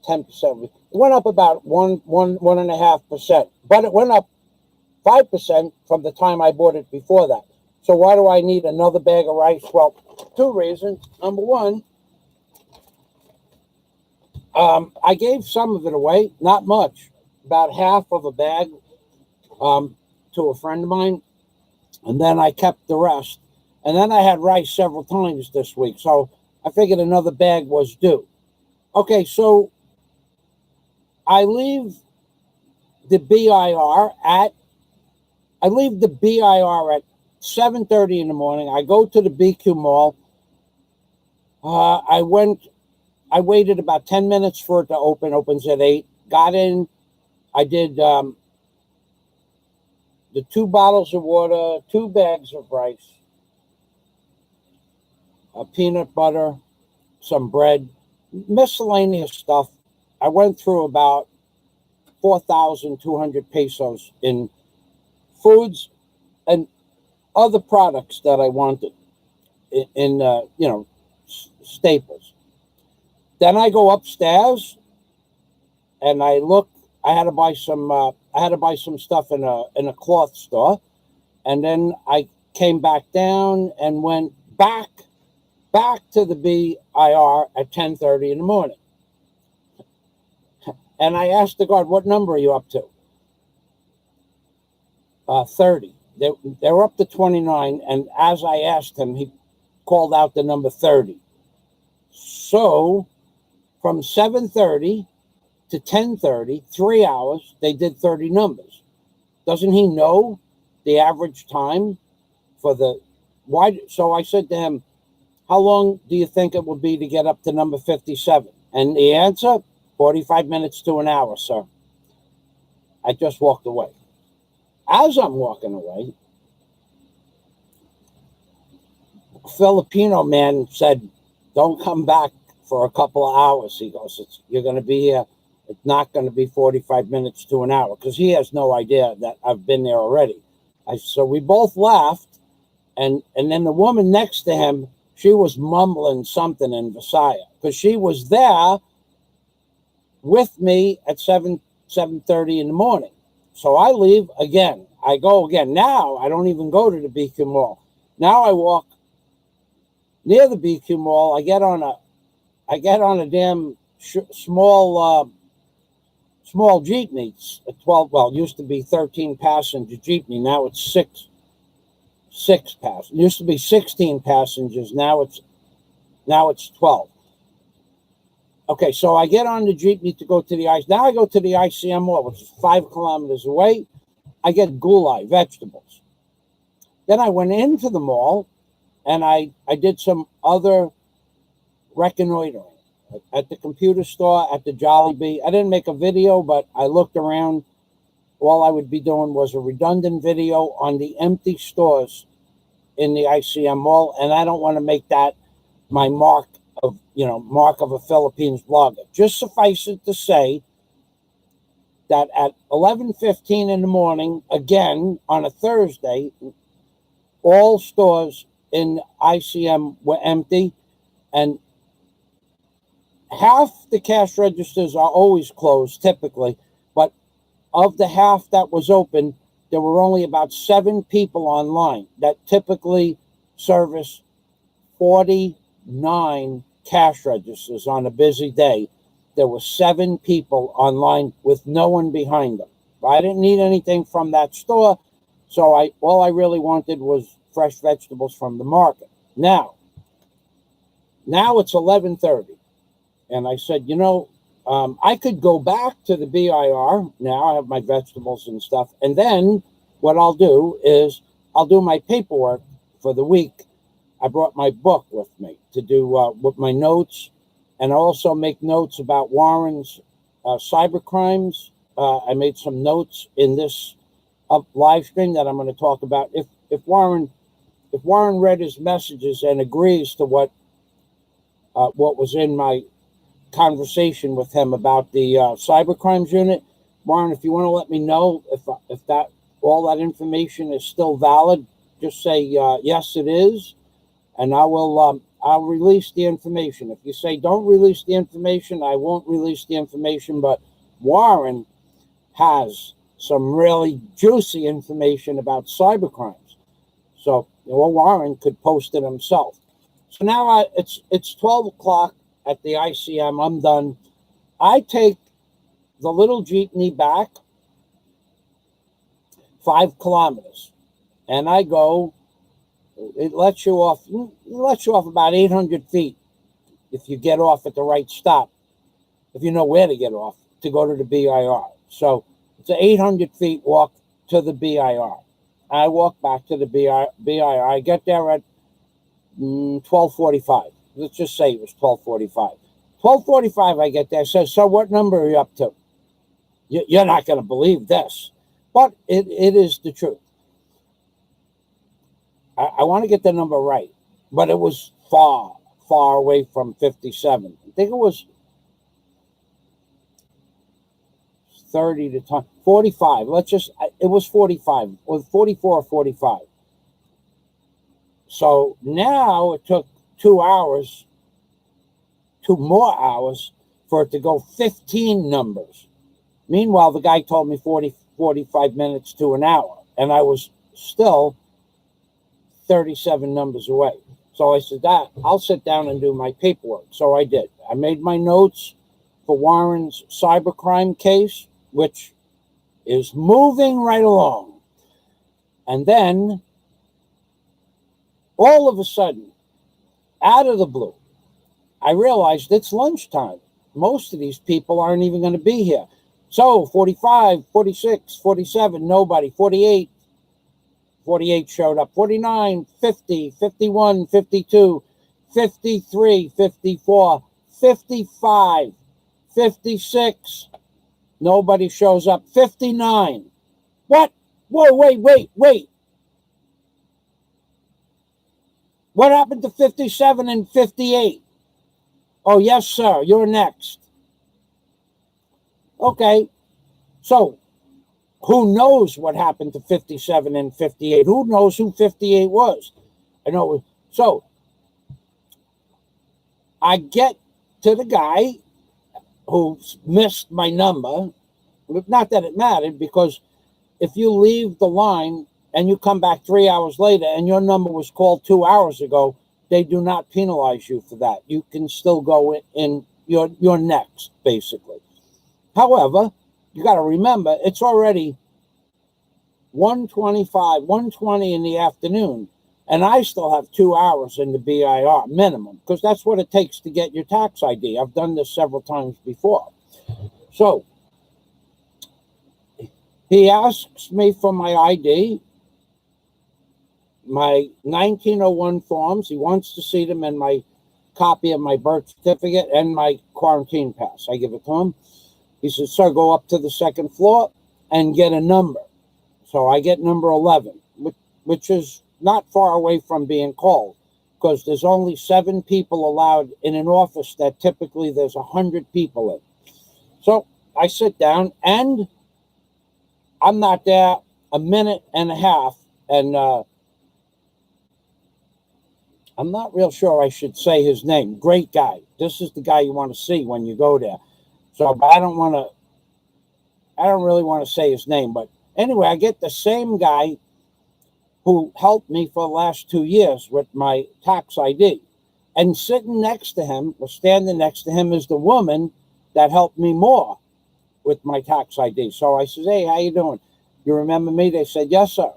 10%. It went up about 1.5%, but it went up 5% from the time I bought it before that. So why do I need another bag of rice? Well, 2 reasons. Number one, I gave some of it away, not much, about half of a bag to a friend of mine, and then I kept the rest. And then I had rice several times this week, so I figured another bag was due. Okay, so I leave the BIR at 7:30 in the morning. I go to the BQ Mall. I waited about 10 minutes for it to open. Opens at 8. Got in. I did the 2 bottles of water, 2 bags of rice, a peanut butter, some bread, miscellaneous stuff. I went through about 4,200 pesos in foods and other products that I wanted in staples. Then I go upstairs and I look. I had to buy some stuff in a cloth store, and then I came back down and went back to the BIR at 10:30 in the morning. And I asked the guard, "What number are you up to?" 30. They were up to 29, and as I asked him, he called out the number 30. So from 7:30 to 10:30, 3 hours, they did 30 numbers. Doesn't he know the average time for the why? So I said to him, how long do you think it would be to get up to number 57? And the answer, 45 minutes to an hour, sir. I just walked away. As I'm walking away, a Filipino man said, don't come back for a couple of hours. He goes, you're going to be here. It's not going to be 45 minutes to an hour, because he has no idea that I've been there already. So we both laughed, and then the woman next to him, she was mumbling something in Visaya, because she was there with me at 7:30 in the morning. So I leave again. I go again. Now I don't even go to the BQ Mall. Now I walk near the BQ Mall. I get on a damn small jeepney. 12. Well, it used to be 13 passenger jeepney. Now it's six passengers. It used to be 16 passengers. Now it's 12. Okay, so I get on the jeepney to go to the ice. Now I go to the ICM Mall, which is 5 kilometers away. I get gulai, vegetables. Then I went into the mall, and I did some other reconnoitering at the computer store, at the Jollibee. I didn't make a video, but I looked around. All I would be doing was a redundant video on the empty stores in the ICM Mall, and I don't want to make that my mark of a Philippines blogger. Just suffice it to say that at 11:15 in the morning, again on a Thursday, all stores in ICM were empty, and half the cash registers are always closed typically, but of the half that was open, there were only about 7 people online that typically service 49 cash registers on a busy day. There were 7 people online with no one behind them. I didn't need anything from that store, so all I really wanted was fresh vegetables from the market. Now it's 11:30, and I said, I could go back to the BIR. Now I have my vegetables and stuff, and then what I'll do is I'll do my paperwork for the week. I brought my book with me to do with my notes, and I also make notes about Warren's cyber crimes. I made some notes in this live stream that I'm going to talk about. If Warren read his messages and agrees to what was in my conversation with him about the cyber crimes unit, Warren, if you want to let me know if that all that information is still valid, just say yes, it is. And I'll release the information. If you say don't release the information, I won't release the information. But Warren has some really juicy information about cyber crimes. So Warren could post it himself. So now it's 12 o'clock at the ICM. I'm done. I take the little jeepney back 5 kilometers, and I go. It lets you off about 800 feet if you get off at the right stop, if you know where to get off to go to the BIR. So it's an 800 feet walk to the BIR. I walk back to the BIR. I get there at 12:45. Let's just say it was 12:45. 12:45 I get there. I said, so what number are you up to? You're not going to believe this, but it is the truth. I want to get the number right, but it was far, far away from 57. I think it was 30 to 20, 45. It was 45, or 44 or 45. So now it took 2 more hours for it to go 15 numbers. Meanwhile, the guy told me 45 minutes to an hour, and I was still 37 numbers away. So I said, I'll sit down and do my paperwork. So I did. I made my notes for Warren's cybercrime case, which is moving right along. And then, all of a sudden, out of the blue, I realized it's lunchtime. most of these people aren't even going to be here. So 45, 46, 47, nobody. 48, 48 showed up. 49, 50, 51, 52, 53, 54, 55, 56. Nobody shows up. 59. What? Whoa, wait. What happened to 57 and 58? Oh, yes, sir. You're next. Okay. So, who knows what happened to 57 and 58? Who knows who 58 was? I know. So, I get to the guy who missed my number. Not that it mattered, because if you leave the line and you come back 3 hours later and your number was called 2 hours ago, they do not penalize you for that. You can still go in your next, basically. However, you got to remember, it's already 1:25, 1:20 in the afternoon, and I still have 2 hours in the BIR minimum, because that's what it takes to get your tax ID. I've done this several times before. So he asks me for my ID, my 1901 forms. He wants to see them, and my copy of my birth certificate and my quarantine pass. I give it to him. He says, sir, go up to the second floor and get a number. So I get number 11, which is not far away from being called, because there's only 7 people allowed in an office that typically there's 100 people in. So I sit down, and I'm not there a minute and a half, and I'm not real sure I should say his name. Great guy. This is the guy you want to see when you go there. So, but I don't really want to say his name. But anyway, I get the same guy who helped me for the last 2 years with my tax ID. And sitting next to him, or standing next to him, is the woman that helped me more with my tax ID. So I says, hey, how you doing? You remember me? They said, yes, sir.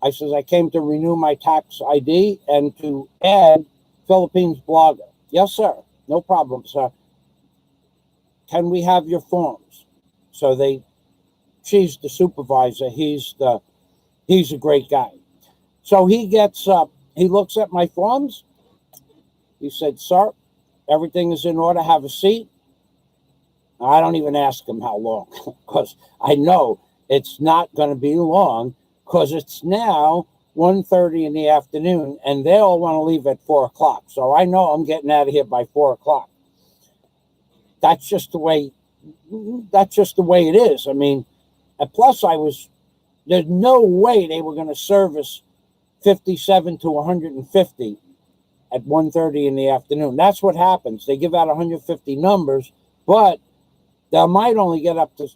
I says, I came to renew my tax ID and to add Philippines Blogger. Yes, sir. No problem, sir. Can we have your forms? So she's the supervisor. He's a great guy. So he gets up, he looks at my forms. He said, sir, everything is in order. Have a seat. I don't even ask him how long, because I know it's not going to be long, because it's now 1:30 in the afternoon, and they all want to leave at 4 o'clock. So I know I'm getting out of here by 4 o'clock. That's just the way it is. I mean, and plus there's no way they were going to service 57 to 150 at 1:30 in the afternoon. That's what happens. They give out 150 numbers, but they might only get up to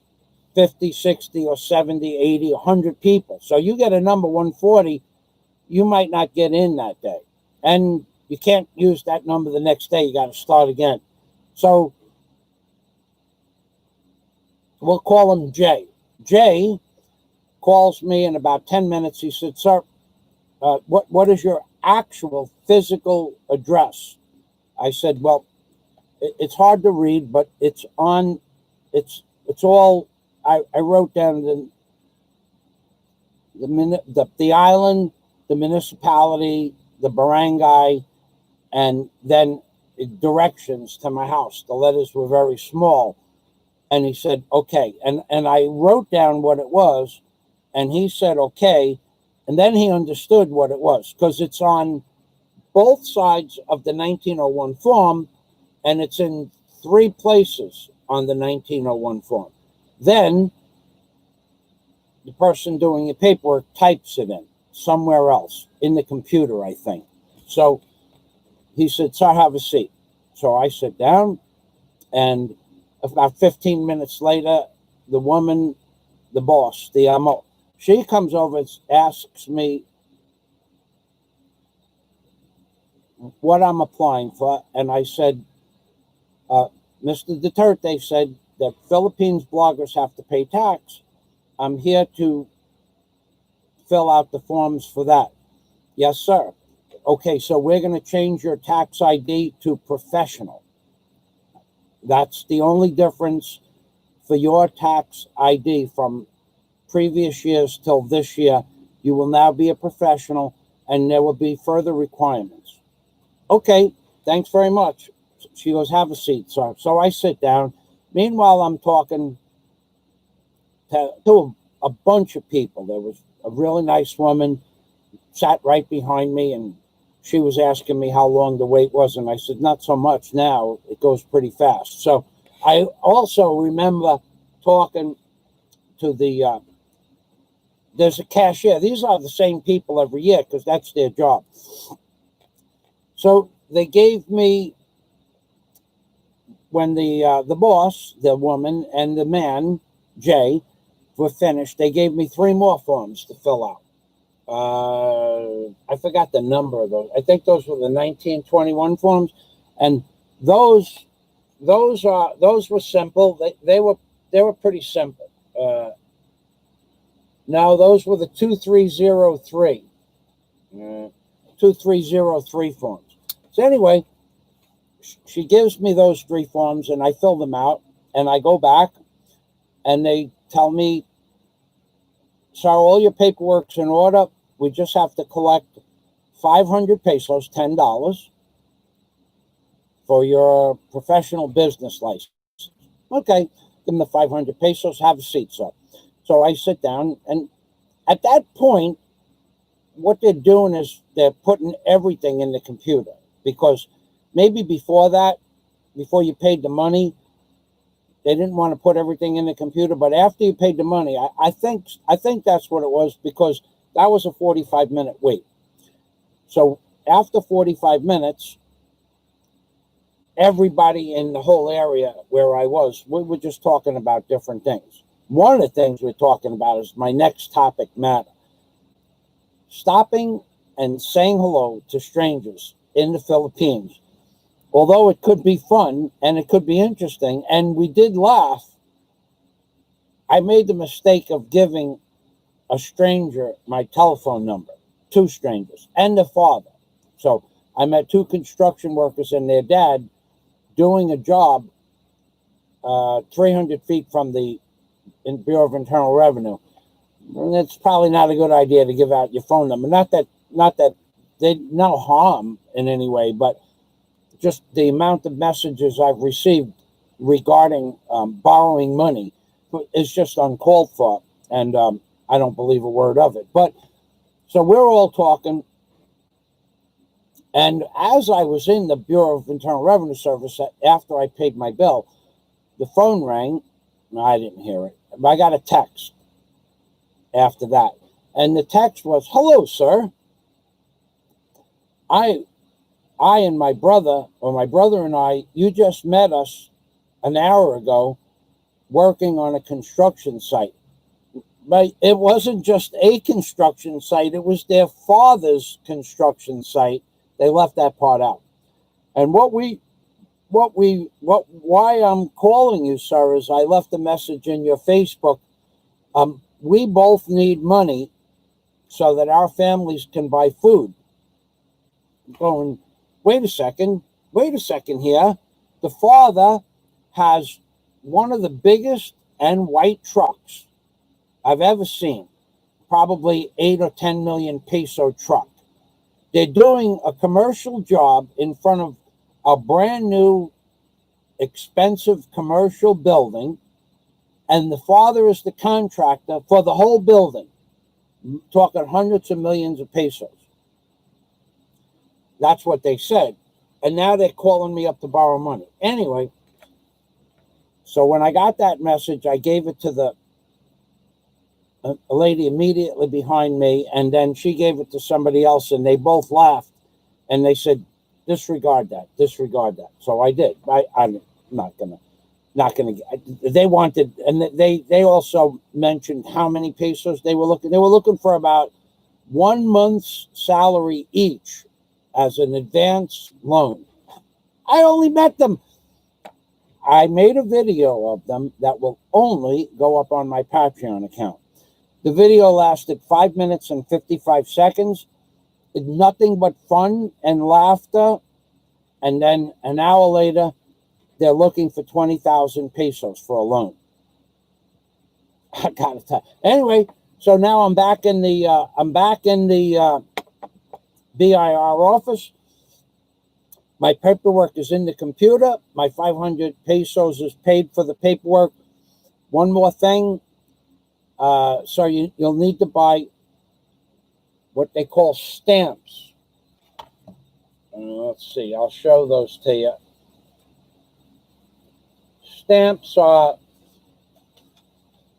50, 60, or 70, 80, 100 people. So you get a number 140, you might not get in that day. And you can't use that number the next day. You got to start again. So we'll call him Jay. Jay calls me in about 10 minutes. He said, sir, what is your actual physical address? I said, well, it's hard to read, but it's all, I wrote down the island, the municipality, the barangay, and then directions to my house. The letters were very small. And he said, okay. And I wrote down what it was, and he said, okay. And then he understood what it was, because it's on both sides of the 1901 form, and it's in 3 places on the 1901 form. Then the person doing the paperwork types it in somewhere else in the computer, I think. So he said, sir, have a seat. So I sit down, and about 15 minutes later, the woman, the boss, the MO, she comes over and asks me what I'm applying for. And I said, Mr. Duterte said that Philippines bloggers have to pay tax. I'm here to fill out the forms for that. Yes, sir. Okay, so we're going to change your tax ID to professional. That's the only difference for your tax ID from previous years till this year. You will now be a professional, and there will be further requirements. Okay, thanks very much. She goes, have a seat, sir. So I sit down. Meanwhile, I'm talking to a bunch of people. There was a really nice woman sat right behind me, and she was asking me how long the wait was, and I said, not so much now. It goes pretty fast. So I also remember talking to there's a cashier. These are the same people every year because that's their job. So they gave me, when the boss, the woman, and the man, Jay, were finished, they gave me 3 more forms to fill out. I forgot the number of those. I think those were the 1921 forms, and those were simple. They were pretty simple. Now those were the 2303 2303 forms. So anyway, she gives me those 3 forms, and I fill them out, and I go back, and they tell me, sir, all your paperwork's in order. We just have to collect 500 pesos, $10, for your professional business license. Okay, give them the 500 pesos, have a seat, sir. So I sit down, and at that point, what they're doing is they're putting everything in the computer, because maybe before that, before you paid the money, they didn't want to put everything in the computer. But after you paid the money, I think that's what it was, because that was a 45-minute wait. So after 45 minutes, everybody in the whole area where I was, we were just talking about different things. One of the things we're talking about is my next topic matter. Stopping and saying hello to strangers in the Philippines. Although it could be fun and it could be interesting, and we did laugh, I made the mistake of giving a stranger my telephone number, 2 strangers, and the father. So I met 2 construction workers and their dad doing a job 300 feet from the Bureau of Internal Revenue. And it's probably not a good idea to give out your phone number. Not that they no harm in any way, but just the amount of messages I've received regarding borrowing money is just uncalled for, and I don't believe a word of it. But so we're all talking, and as I was in the Bureau of Internal Revenue Service, after I paid my bill, the phone rang. No, I didn't hear it, but I got a text after that, and the text was, "Hello, sir. I and my brother, or my brother and I, you just met us an hour ago working on a construction site." But it wasn't just a construction site, it was their father's construction site. They left that part out. And why I'm calling you, sir, is I left a message in your Facebook. We both need money so that our families can buy food. I'm going, wait a second here. The father has one of the biggest and white trucks I've ever seen, probably 8 or 10 million peso truck. They're doing a commercial job in front of a brand new, expensive commercial building, and the father is the contractor for the whole building. I'm talking hundreds of millions of pesos. That's what they said. And now they're calling me up to borrow money. Anyway, so when I got that message, I gave it to a lady immediately behind me, and then she gave it to somebody else, and they both laughed, and they said, disregard that. So I did. I'm not gonna. They wanted, and they also mentioned how many pesos they were looking. They were looking for about 1 month's salary each as an advance loan. I only met them. I made a video of them that will only go up on my Patreon account. The video lasted 5 minutes and 55 seconds. It's nothing but fun and laughter. And then an hour later, they're looking for 20,000 pesos for a loan. I gotta tell. Anyway, so now I'm back in the BIR office. My paperwork is in the computer. My 500 pesos is paid for the paperwork. One more thing. So you'll need to buy what they call stamps. Let's see. I'll show those to you. Stamps are,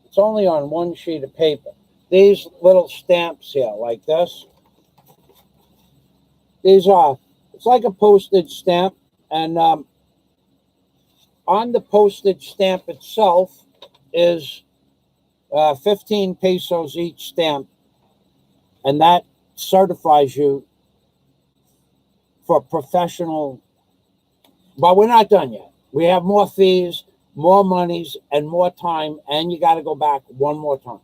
it's only on one sheet of paper. These little stamps here, like this. These are, it's like a postage stamp. And on the postage stamp itself is 15 pesos each stamp. And that certifies you for professional. But we're not done yet. We have more fees, more monies, and more time, and you got to go back one more time.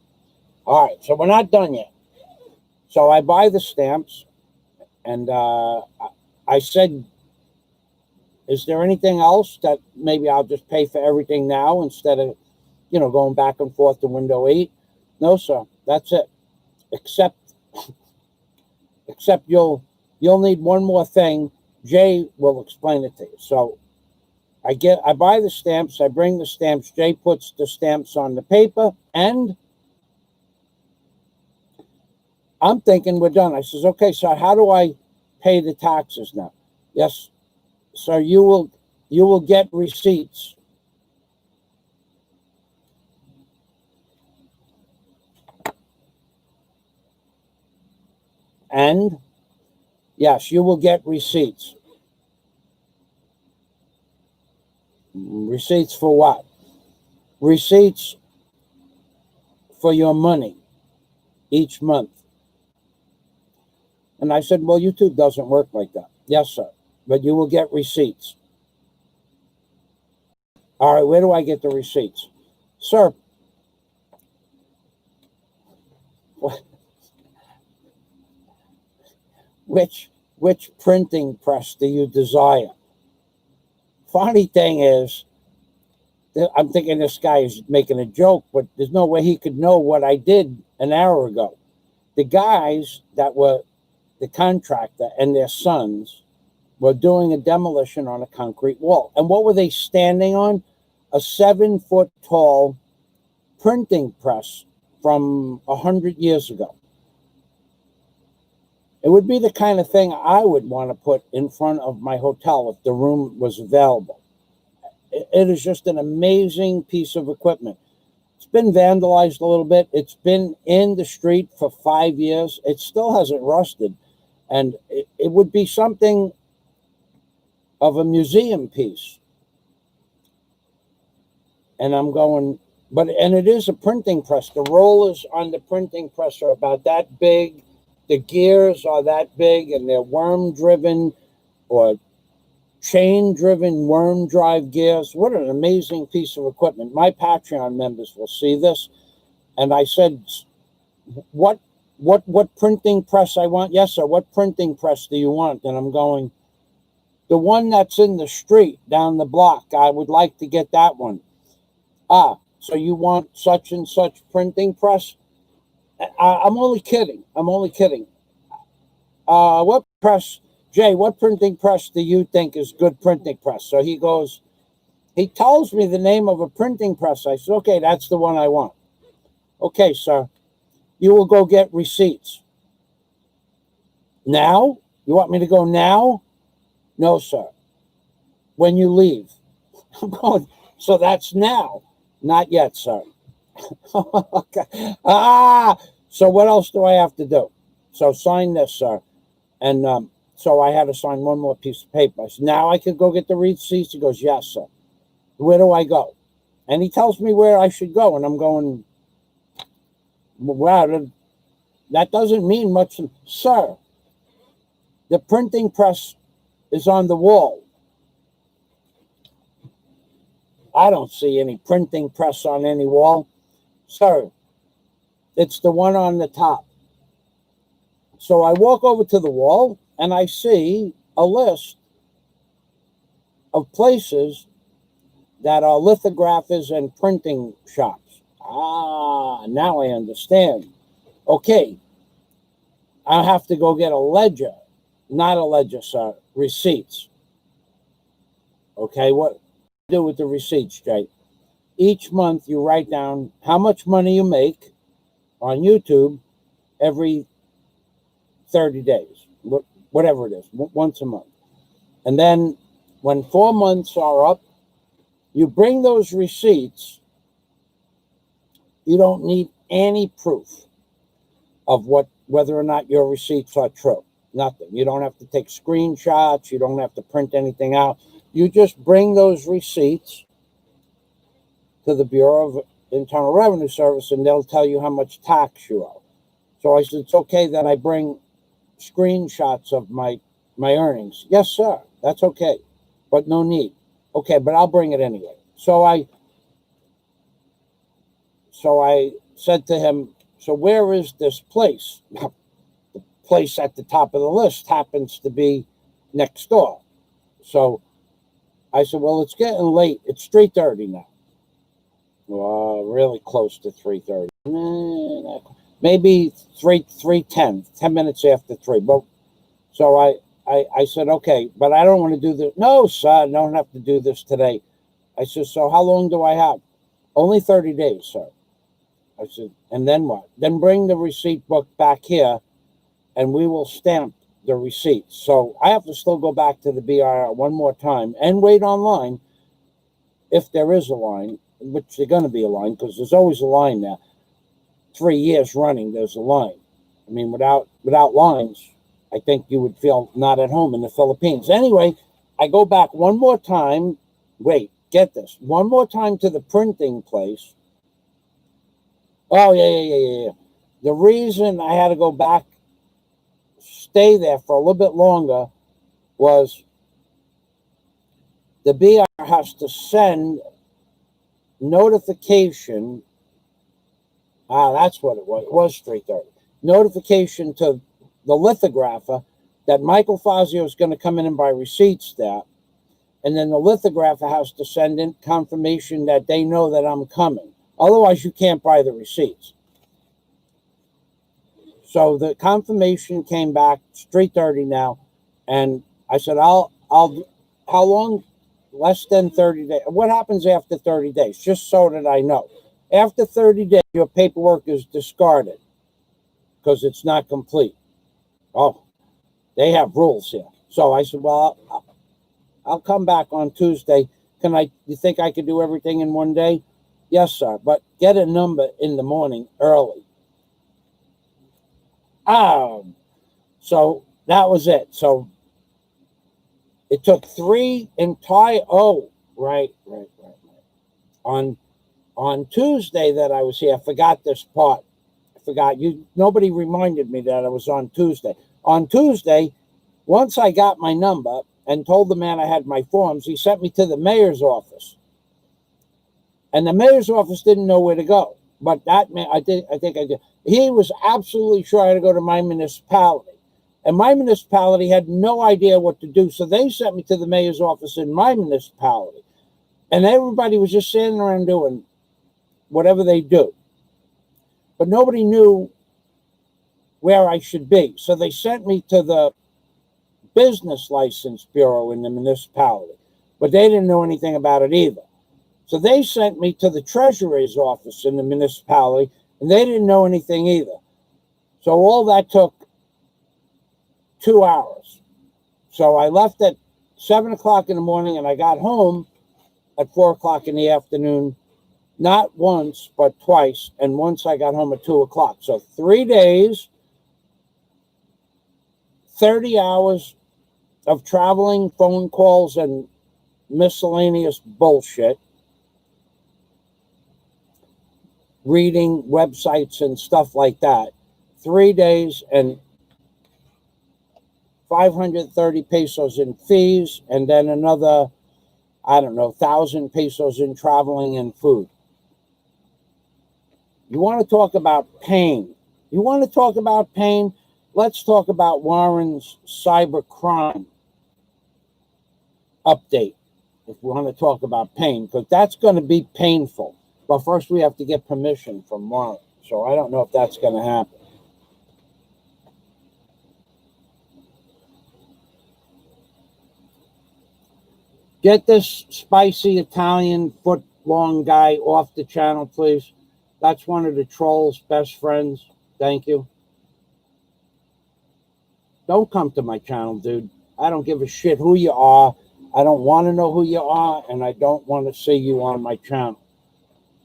All right, so we're not done yet. So I buy the stamps, and I said, is there anything else that maybe I'll just pay for everything now instead of, going back and forth to window 8? No, sir, that's it. Except you'll need one more thing. Jay will explain it to you. So I buy the stamps, I bring the stamps, Jay puts the stamps on the paper, and I'm thinking we're done. I says, okay, so how do I pay the taxes now? Yes, sir, you will get receipts. And yes, you will get receipts. Receipts for what? Receipts for your money each month. And I said, well, YouTube doesn't work like that. Yes, sir, but you will get receipts. All right, where do I get the receipts? Sir, which printing press do you desire? Funny thing is, I'm thinking this guy is making a joke, but there's no way he could know what I did an hour ago. The guys that were the contractor and their sons were doing a demolition on a concrete wall. And what were they standing on? A 7-foot tall printing press from 100 years ago. It would be the kind of thing I would want to put in front of my hotel if the room was available. It is just an amazing piece of equipment. It's been vandalized a little bit. It's been in the street for 5 years. It still hasn't rusted. And it would be something of a museum piece. And I'm going, and it is a printing press. The rollers on the printing press are about that big. The gears are that big, and they're worm-driven or chain-driven worm drive gears. What an amazing piece of equipment. My Patreon members will see this. And I said, what printing press I want? Yes, sir. What printing press do you want? And I'm going, the one that's in the street down the block. I would like to get that one. So you want such and such printing press? I'm only kidding. What press, Jay, what printing press do you think is good printing press? So he tells me the name of a printing press. I said, okay, that's the one I want. Okay, sir, you will go get receipts. Now? You want me to go now? No, sir. When you leave. I'm going, so that's now. Not yet, sir. Okay. So what else do I have to do? So sign this, sir. And so I had to sign one more piece of paper. I said, now I could go get the receipts? He goes, yes, sir. Where do I go? And he tells me where I should go. And I'm going, wow, that doesn't mean much. Sir, the printing press is on the wall. I don't see any printing press on any wall. Sir, it's the one on the top. So I walk over to the wall and I see a list of places that are lithographers and printing shops. Ah, now I understand. Okay, I'll have to go get a ledger, not a ledger, sir, receipts. Okay, what do with the receipts, Jay? Each month you write down how much money you make on YouTube every 30 days, whatever it is, once a month. And then when 4 months are up, you bring those receipts. You don't need any proof of whether or not your receipts are true. Nothing. You don't have to take screenshots. You don't have to print anything out. You just bring those receipts to the Bureau of Internal Revenue Service, and they'll tell you how much tax you owe. So I said, it's okay that I bring screenshots of my earnings. Yes, sir. That's okay, but no need. Okay, but I'll bring it anyway. So I said to him, so where is this place? The place at the top of the list happens to be next door. So I said, well, it's getting late. It's 3:30 now. Well, really close to 3:30. Maybe 3:10, 10 minutes after 3. But so I said, okay, but I don't want to do this. No, sir, I don't have to do this today. I said, so how long do I have? Only 30 days, sir. I said, and then what? Then bring the receipt book back here, and we will stamp the receipts. So I have to still go back to the BIR one more time and wait online if there is a line, which there's going to be a line because there's always a line there. 3 years running, there's a line. I mean, without lines, I think you would feel not at home in the Philippines. Anyway, I go back one more time. Wait, get this. One more time to the printing place. Oh, yeah. The reason I had to go back, stay there for a little bit longer, was the BR has to send notification. That's what it was. It was 3:30. Notification to the lithographer that Michael Fazio is going to come in and buy receipts there. And then the lithographer has to send in confirmation that they know that I'm coming. Otherwise, you can't buy the receipts. So the confirmation came back. It's 3:30 now. And I said, how long? Less than 30 days. What happens after 30 days? Just so that I know. After 30 days, your paperwork is discarded because it's not complete. Oh, they have rules here. So I said, well, I'll come back on Tuesday. You think I could do everything in one day? Yes, sir. But get a number in the morning early. So that was it. So it took 3 entire, right. On Tuesday that I was here, I forgot this part. Nobody reminded me that I was on Tuesday. On Tuesday, once I got my number and told the man I had my forms, he sent me to the mayor's office. And the mayor's office didn't know where to go. But that man, I think I did. He was absolutely sure I had to go to my municipality. And my municipality had no idea what to do. So they sent me to the mayor's office in my municipality. And everybody was just standing around doing whatever they do. But nobody knew where I should be. So they sent me to the business license bureau in the municipality. But they didn't know anything about it either. So they sent me to the treasurer's office in the municipality, and they didn't know anything either. So all that took 2 hours. So I left at 7 o'clock in the morning, and I got home at 4 o'clock in the afternoon, not once, but twice. And once I got home at 2 o'clock. So 3 days, 30 hours of traveling, phone calls, and miscellaneous bullshit. Reading websites and stuff like that. 3 days and 530 pesos in fees, and then another, 1,000 pesos in traveling and food. You want to talk about pain? Let's talk about Warren's cyber crime update. if we want to talk about pain, because that's going to be painful. But first, we have to get permission from Warren. So I don't know if that's going to happen. Get this spicy Italian foot-long guy off the channel, please. That's one of the troll's best friends. Thank you. Don't come to my channel, dude. I don't give a shit who you are. I don't want to know who you are, and I don't want to see you on my channel.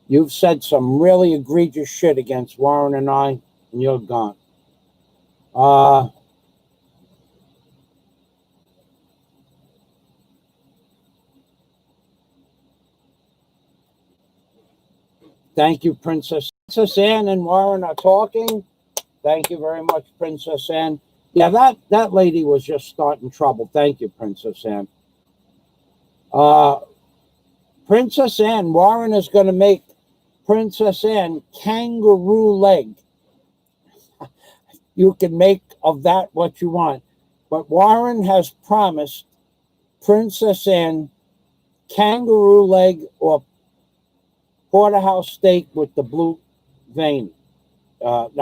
You've said some really egregious shit against Warren and I, and you're gone. Thank you, Princess. Princess Anne and Warren are talking. Thank you very much, Princess Anne. Yeah, that lady was just starting trouble. Thank you, Princess Anne. Princess Anne, Warren is going to make Princess Anne kangaroo leg. You can make of that what you want. But Warren has promised Princess Anne kangaroo leg or porterhouse steak with the blue vein. What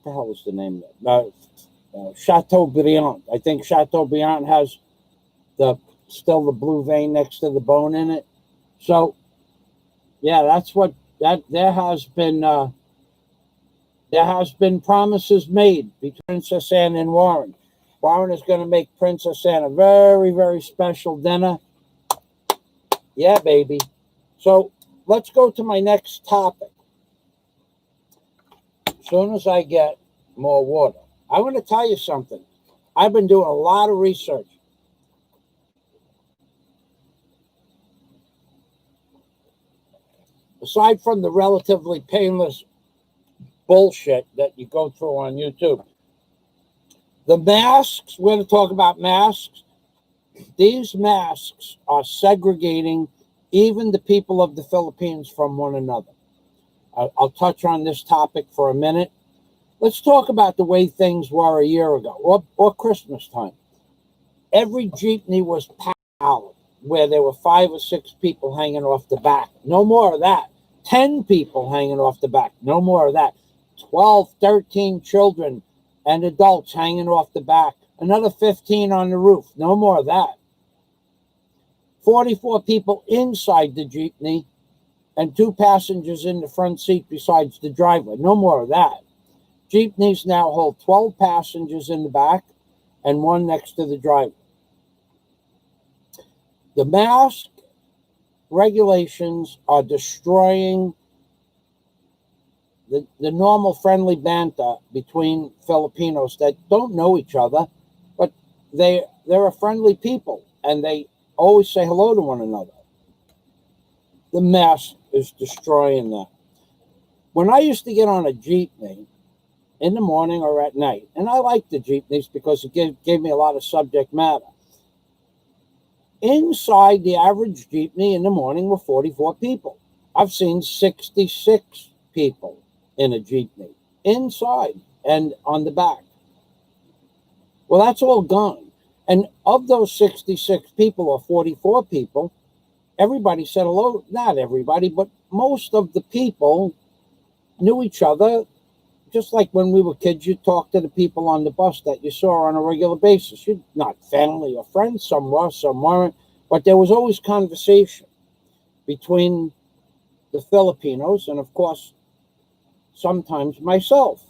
the hell is the name of it? Chateaubriand. I think Chateaubriand has still the blue vein next to the bone in it. So, yeah, that's what there has been promises made between Princess Anne and Warren. Warren is going to make Princess Anne a very, very special dinner. Yeah, baby. So let's go to my next topic. As soon as I get more water. I want to tell you something. I've been doing a lot of research. Aside from the relatively painless bullshit that you go through on YouTube, the masks, we're going to talk about masks. These masks are segregating even the people of the Philippines from one another. I'll touch on this topic for a minute. Let's talk about the way things were a year ago or Christmas time. Every jeepney was packed out where there were 5 or 6 people hanging off the back. No more of that. 10 people hanging off the back. No more of that. 12, 13 children and adults hanging off the back. Another 15 on the roof. No more of that. 44 people inside the jeepney and 2 passengers in the front seat besides the driver. No more of that. Jeepneys now hold 12 passengers in the back and 1 next to the driver. The mask regulations are destroying the normal friendly banter between Filipinos that don't know each other, but they're a friendly people and they always say hello to one another. The mask is destroying that. When I used to get on a jeepney in the morning or at night, and I liked the jeepneys because it gave me a lot of subject matter. Inside the average jeepney in the morning were 44 people. I've seen 66 people in a jeepney, inside and on the back. Well, that's all gone. And of those 66 people or 44 people, everybody said hello. Not everybody, but most of the people knew each other. Just like when we were kids, you talk to the people on the bus that you saw on a regular basis. You're not family or friends, some were, some weren't, but there was always conversation between the Filipinos and, of course, sometimes myself.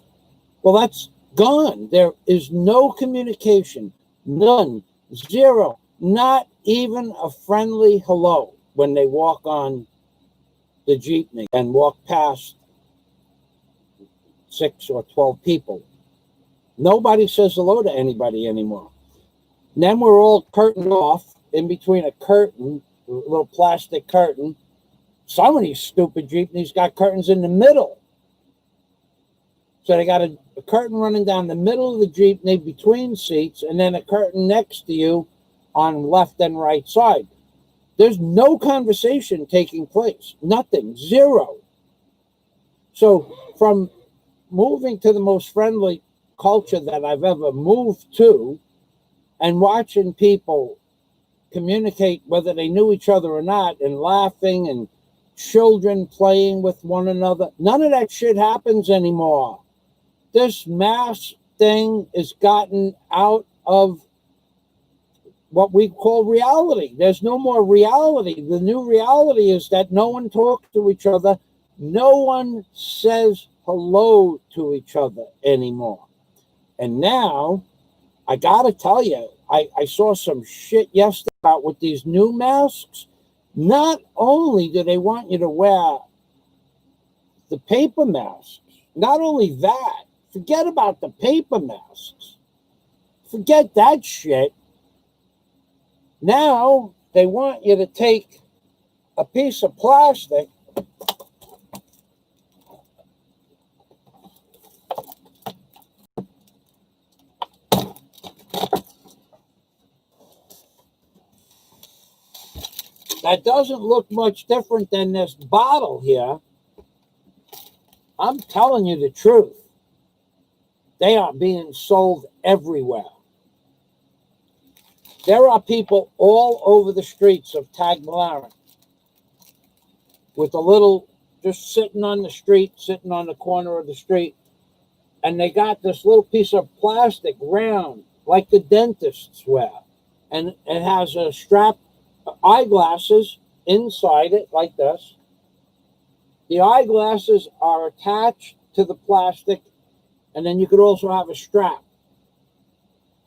Well, that's gone. There is no communication, none, zero, not even a friendly hello when they walk on the jeepney and walk past 6 or 12 people. Nobody says hello to anybody anymore. And then we're all curtained off in between a curtain, a little plastic curtain. Some of these stupid jeepneys got curtains in the middle. So they got a curtain running down the middle of the jeepney between seats and then a curtain next to you on left and right side. There's no conversation taking place. Nothing. Zero. So from moving to the most friendly culture that I've ever moved to and watching people communicate whether they knew each other or not, and laughing and children playing with one another. None of that shit happens anymore. This mask thing is gotten out of what we call reality. There's no more reality. The new reality is that no one talks to each other. No one says hello to each other anymore. And now, I gotta tell you, I saw some shit yesterday about with these new masks. Not only do they want you to wear the paper masks, not only that, forget about the paper masks. Forget that shit. Now they want you to take a piece of plastic that doesn't look much different than this bottle here. I'm telling you the truth. They are being sold everywhere. There are people all over the streets of Tagbilaran with a little, just sitting on the street, sitting on the corner of the street, and they got this little piece of plastic round, like the dentists wear, and it has a strap, eyeglasses inside it, like this. The eyeglasses are attached to the plastic, and then you could also have a strap.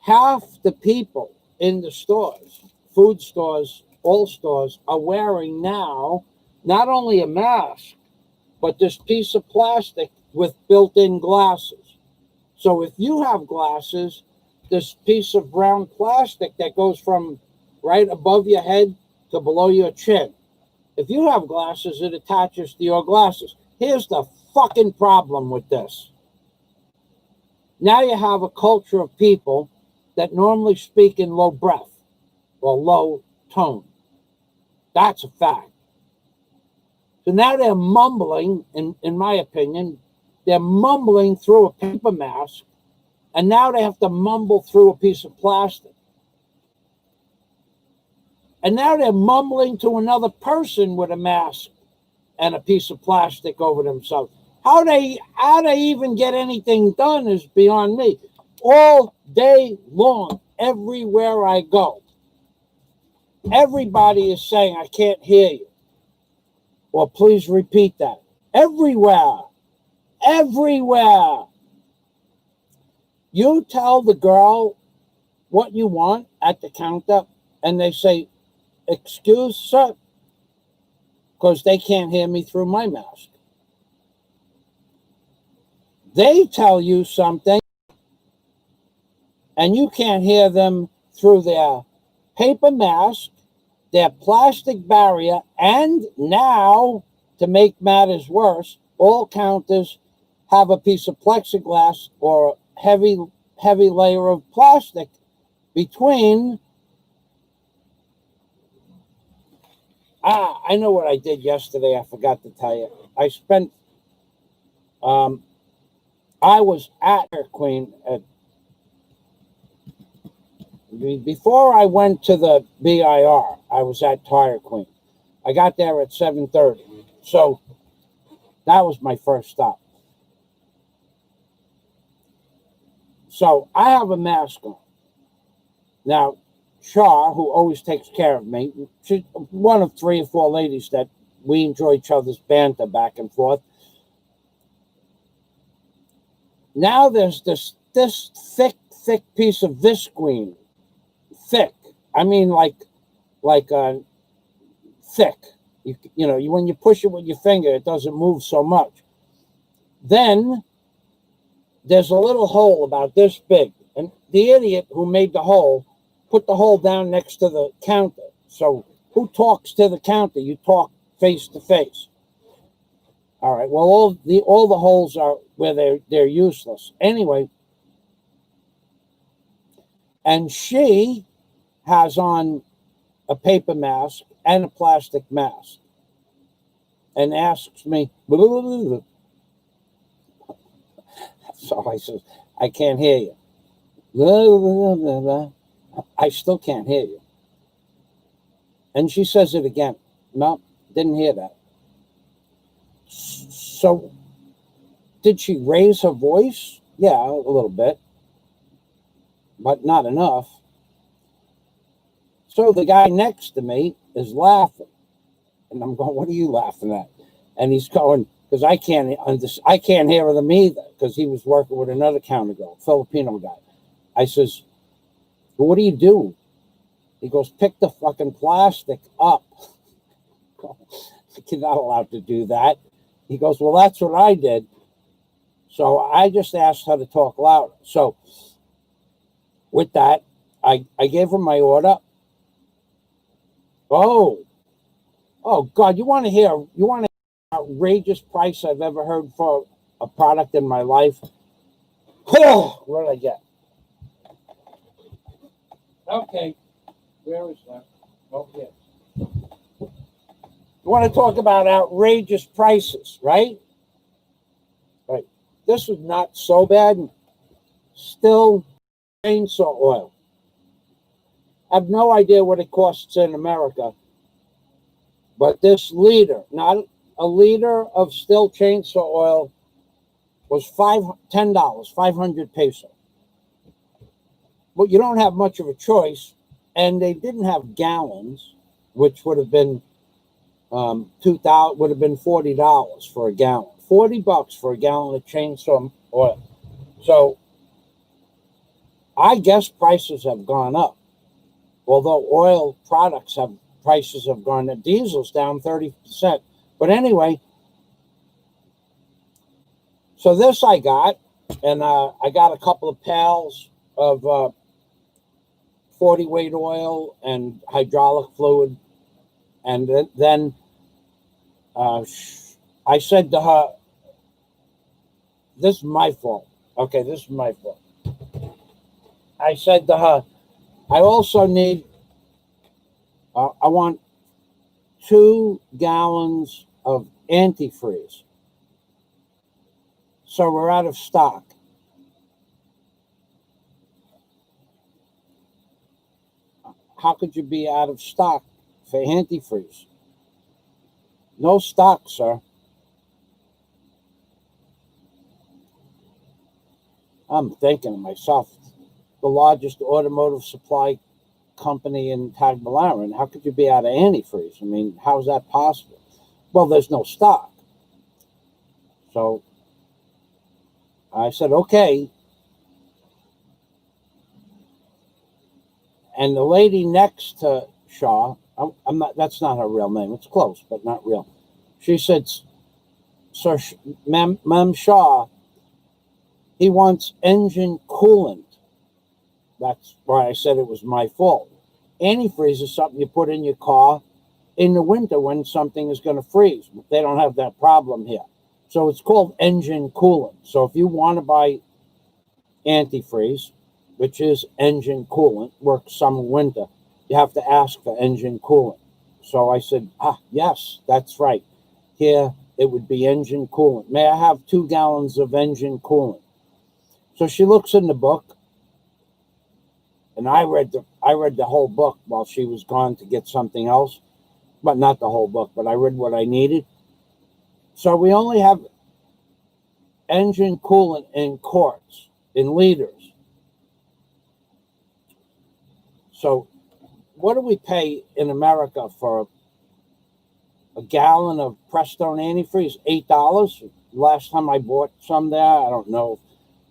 Half the people in the stores, food stores, all stores, are wearing now not only a mask, but this piece of plastic with built-in glasses. So if you have glasses, this piece of brown plastic that goes from right above your head to below your chin. If you have glasses, it attaches to your glasses. Here's the fucking problem with this. Now you have a culture of people that normally speak in low breath or low tone. That's a fact. So now they're mumbling, in my opinion, they're mumbling through a paper mask, and now they have to mumble through a piece of plastic. And now they're mumbling to another person with a mask and a piece of plastic over themselves. How they even get anything done is beyond me. All day long, everywhere I go, everybody is saying, I can't hear you. Well, please repeat that. Everywhere. Everywhere. You tell the girl what you want at the counter, and they say, excuse, sir, because they can't hear me through my mask. They tell you something, and you can't hear them through their paper mask, their plastic barrier, and now, to make matters worse, all counters have a piece of plexiglass or a heavy layer of plastic between. I know what I did yesterday. I forgot to tell you. I spent, I was at Tire Queen before I went to the BIR. I was at Tire Queen. I got there at 7:30. So that was my first stop. So I have a mask on. Now, Char, who always takes care of me, she's one of 3 or 4 ladies that we enjoy each other's banter back and forth. Now there's this thick piece of visqueen. Thick. I mean, like thick. You know, when you push it with your finger, it doesn't move so much. Then there's a little hole about this big. And the idiot who made the hole put the hole down next to the counter. So who talks to the counter? You talk face to face. All right. Well, all the holes are where they're useless. Anyway, and she has on a paper mask and a plastic mask and asks me, blah, blah, blah, blah. So I said, I can't hear you. Blah, blah, blah, blah. I still can't hear you. And she says it again. No, didn't hear that. So, did she raise her voice? Yeah, a little bit, but not enough. So the guy next to me is laughing, and I'm going, "What are you laughing at?" And he's going, "Because I can't hear them either." Because he was working with another counter girl, Filipino guy. I says, "Well, what do you do?" He goes, "Pick the fucking plastic up." You're not allowed to do that. He goes, "Well, that's what I did." So I just asked her to talk louder. So with that, I gave her my order. Oh God, you want to hear an outrageous price I've ever heard for a product in my life? What did I get? Okay, where is that? Oh, yes. You want to talk about outrageous prices, right? Right. This was not so bad. Still, chainsaw oil. I have no idea what it costs in America, but this liter, not a liter of still chainsaw oil, was $10, 500 peso. But you don't have much of a choice, and they didn't have gallons, which would have been would have been $40 for a gallon. $40 for a gallon of chainsaw oil. So I guess prices have gone up. Although oil products prices have gone up. Diesel's down 30%. But anyway, so this I got, and I got a couple of pails of 40 weight oil and hydraulic fluid. And then I said to her, "This is my fault." Okay, this is my fault. I said to her, "I also need, I want 2 gallons of antifreeze. So we're out of stock." How could you be out of stock for antifreeze? No stock, sir. I'm thinking to myself, the largest automotive supply company in Tagbilaran, how could you be out of antifreeze? I mean, how is that possible? Well, there's no stock. So I said, okay. And the lady next to Shaw, I'm not, that's not her real name. It's close, but not real. She said, "Sir, Ma'am Shaw, he wants engine coolant." That's why I said it was my fault. Antifreeze is something you put in your car in the winter when something is going to freeze. They don't have that problem here. So it's called engine coolant. So if you want to buy antifreeze, which is engine coolant, works summer, winter, you have to ask for engine coolant. So I said, yes, that's right. Here, it would be engine coolant. May I have 2 gallons of engine coolant? So she looks in the book, and I read the whole book while she was gone to get something else. But not the whole book, but I read what I needed. So we only have engine coolant in quarts, in liters. So what do we pay in America for a gallon of Prestone antifreeze? $8. Last time I bought some there, I don't know.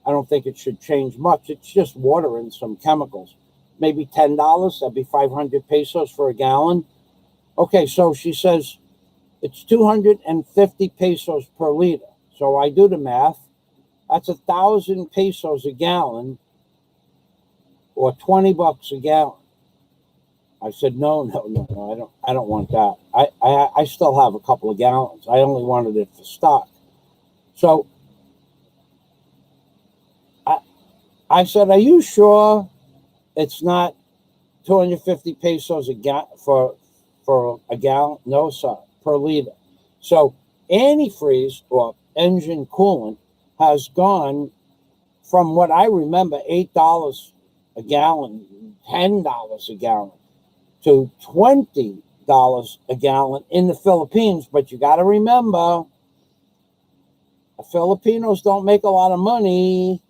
I don't think it should change much. It's just water and some chemicals. Maybe $10. That'd be 500 pesos for a gallon. Okay, so she says it's 250 pesos per liter. So I do the math. That's 1,000 pesos a gallon, or $20 a gallon. I said, no, I don't want that. I still have a couple of gallons. I only wanted it for stock. So I said, are you sure it's not 250 pesos for a gallon? No, sir, per liter. So antifreeze or engine coolant has gone from what I remember, $8 a gallon, $10 a gallon, to $20 a gallon in the Philippines. But you got to remember, the Filipinos don't make a lot of money.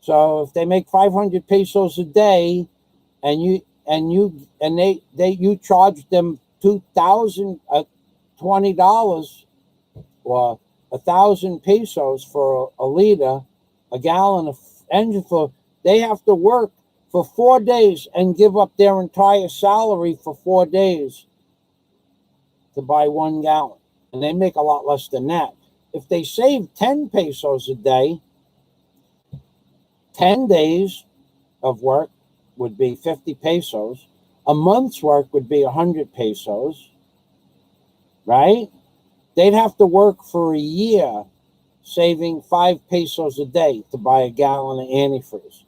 So if they make 500 pesos a day, and you charge them $2,020 or 1,000 pesos for a liter, a gallon of engine fluid, they have to work for 4 days and give up their entire salary for 4 days to buy 1 gallon. And they make a lot less than that. If they save 10 pesos a day, 10 days of work would be 50 pesos. A month's work would be 100 pesos, right? They'd have to work for a year, saving 5 pesos a day to buy a gallon of antifreeze.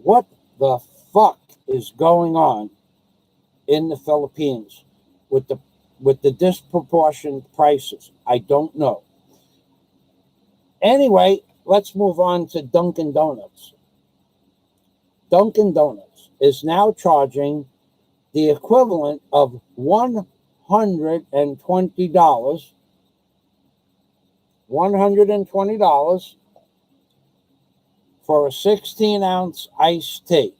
What the fuck is going on in the Philippines with the disproportionate prices? I don't know. Anyway, let's move on to Dunkin' Donuts. Dunkin' Donuts is now charging the equivalent of $120 for a 16-ounce iced tea.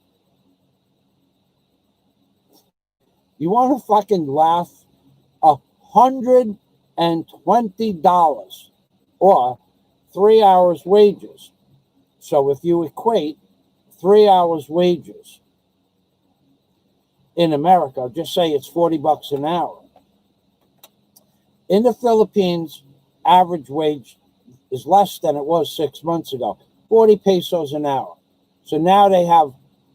You want to fucking laugh? $120 or 3 hours wages. So if you equate 3 hours wages in America, just say it's $40 an hour. In the Philippines, average wage is less than it was 6 months ago, 40 pesos an hour. So now they have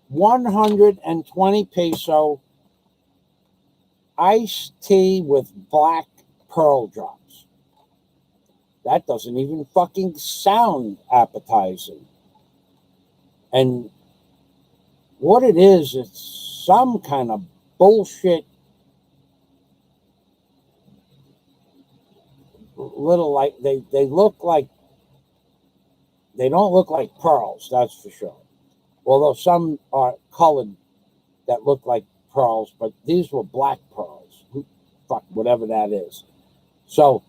120 peso iced tea with black pearl drops. That doesn't even fucking sound appetizing. And what it is, it's some kind of bullshit little, like, they look like, they don't look like pearls, that's for sure. Although some are colored that look like pearls, but these were black pearls. Fuck, whatever that is. So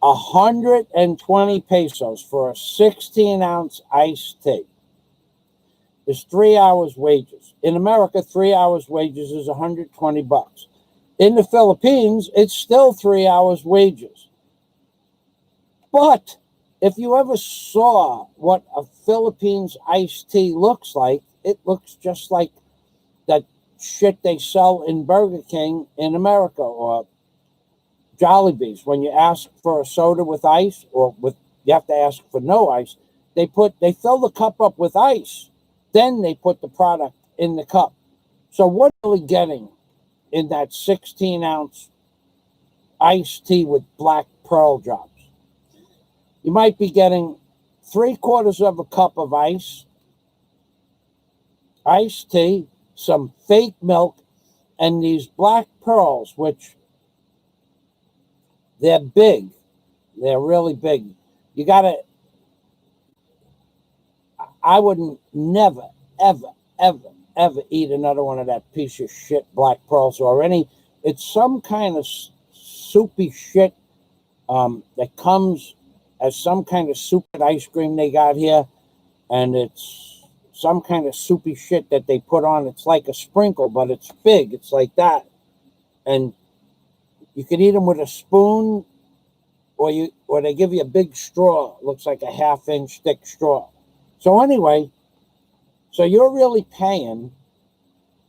120 pesos for a 16-ounce iced tea is 3 hours wages. In America, 3 hours wages is $120. In the Philippines, it's still 3 hours wages. But if you ever saw what a Philippines iced tea looks like, it looks just like that shit they sell in Burger King in America or Jollibee's. When you ask for a soda with ice, or with, you have to ask for no ice, they fill the cup up with ice, then they put the product in the cup. So what are we getting in that 16-ounce iced tea with black pearl drops? You might be getting 3/4 of a cup of iced tea, some fake milk, and these black pearls, which they're big. They're really big. You gotta, I wouldn't never, ever, ever, ever eat another one of that piece of shit black pearls or any. It's some kind of soupy shit that comes as some kind of soup ice cream they got here, and it's some kind of soupy shit that they put on. It's like a sprinkle, but it's big. It's like that, and you could eat them with a spoon, or they give you a big straw. It looks like a 1/2-inch thick straw. So anyway, so you're really paying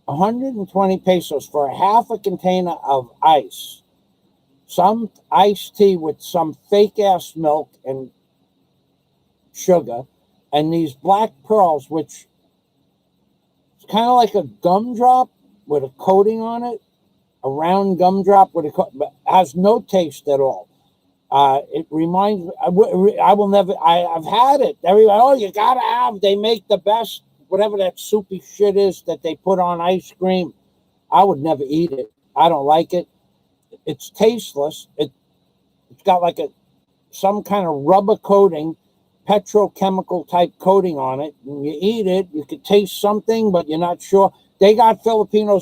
120 pesos for a half a container of ice, some iced tea with some fake ass milk and sugar, and these black pearls, which is kind of like a gumdrop with a coating on it, a round gumdrop with but has no taste at all. It reminds me, I will never, I've had it. Everybody, oh, you gotta have, they make the best, whatever that soupy shit is that they put on ice cream. I would never eat it. I don't like it. It's tasteless. It's got like some kind of rubber coating, petrochemical type coating on it. When you eat it, you could taste something, but you're not sure. They got Filipinos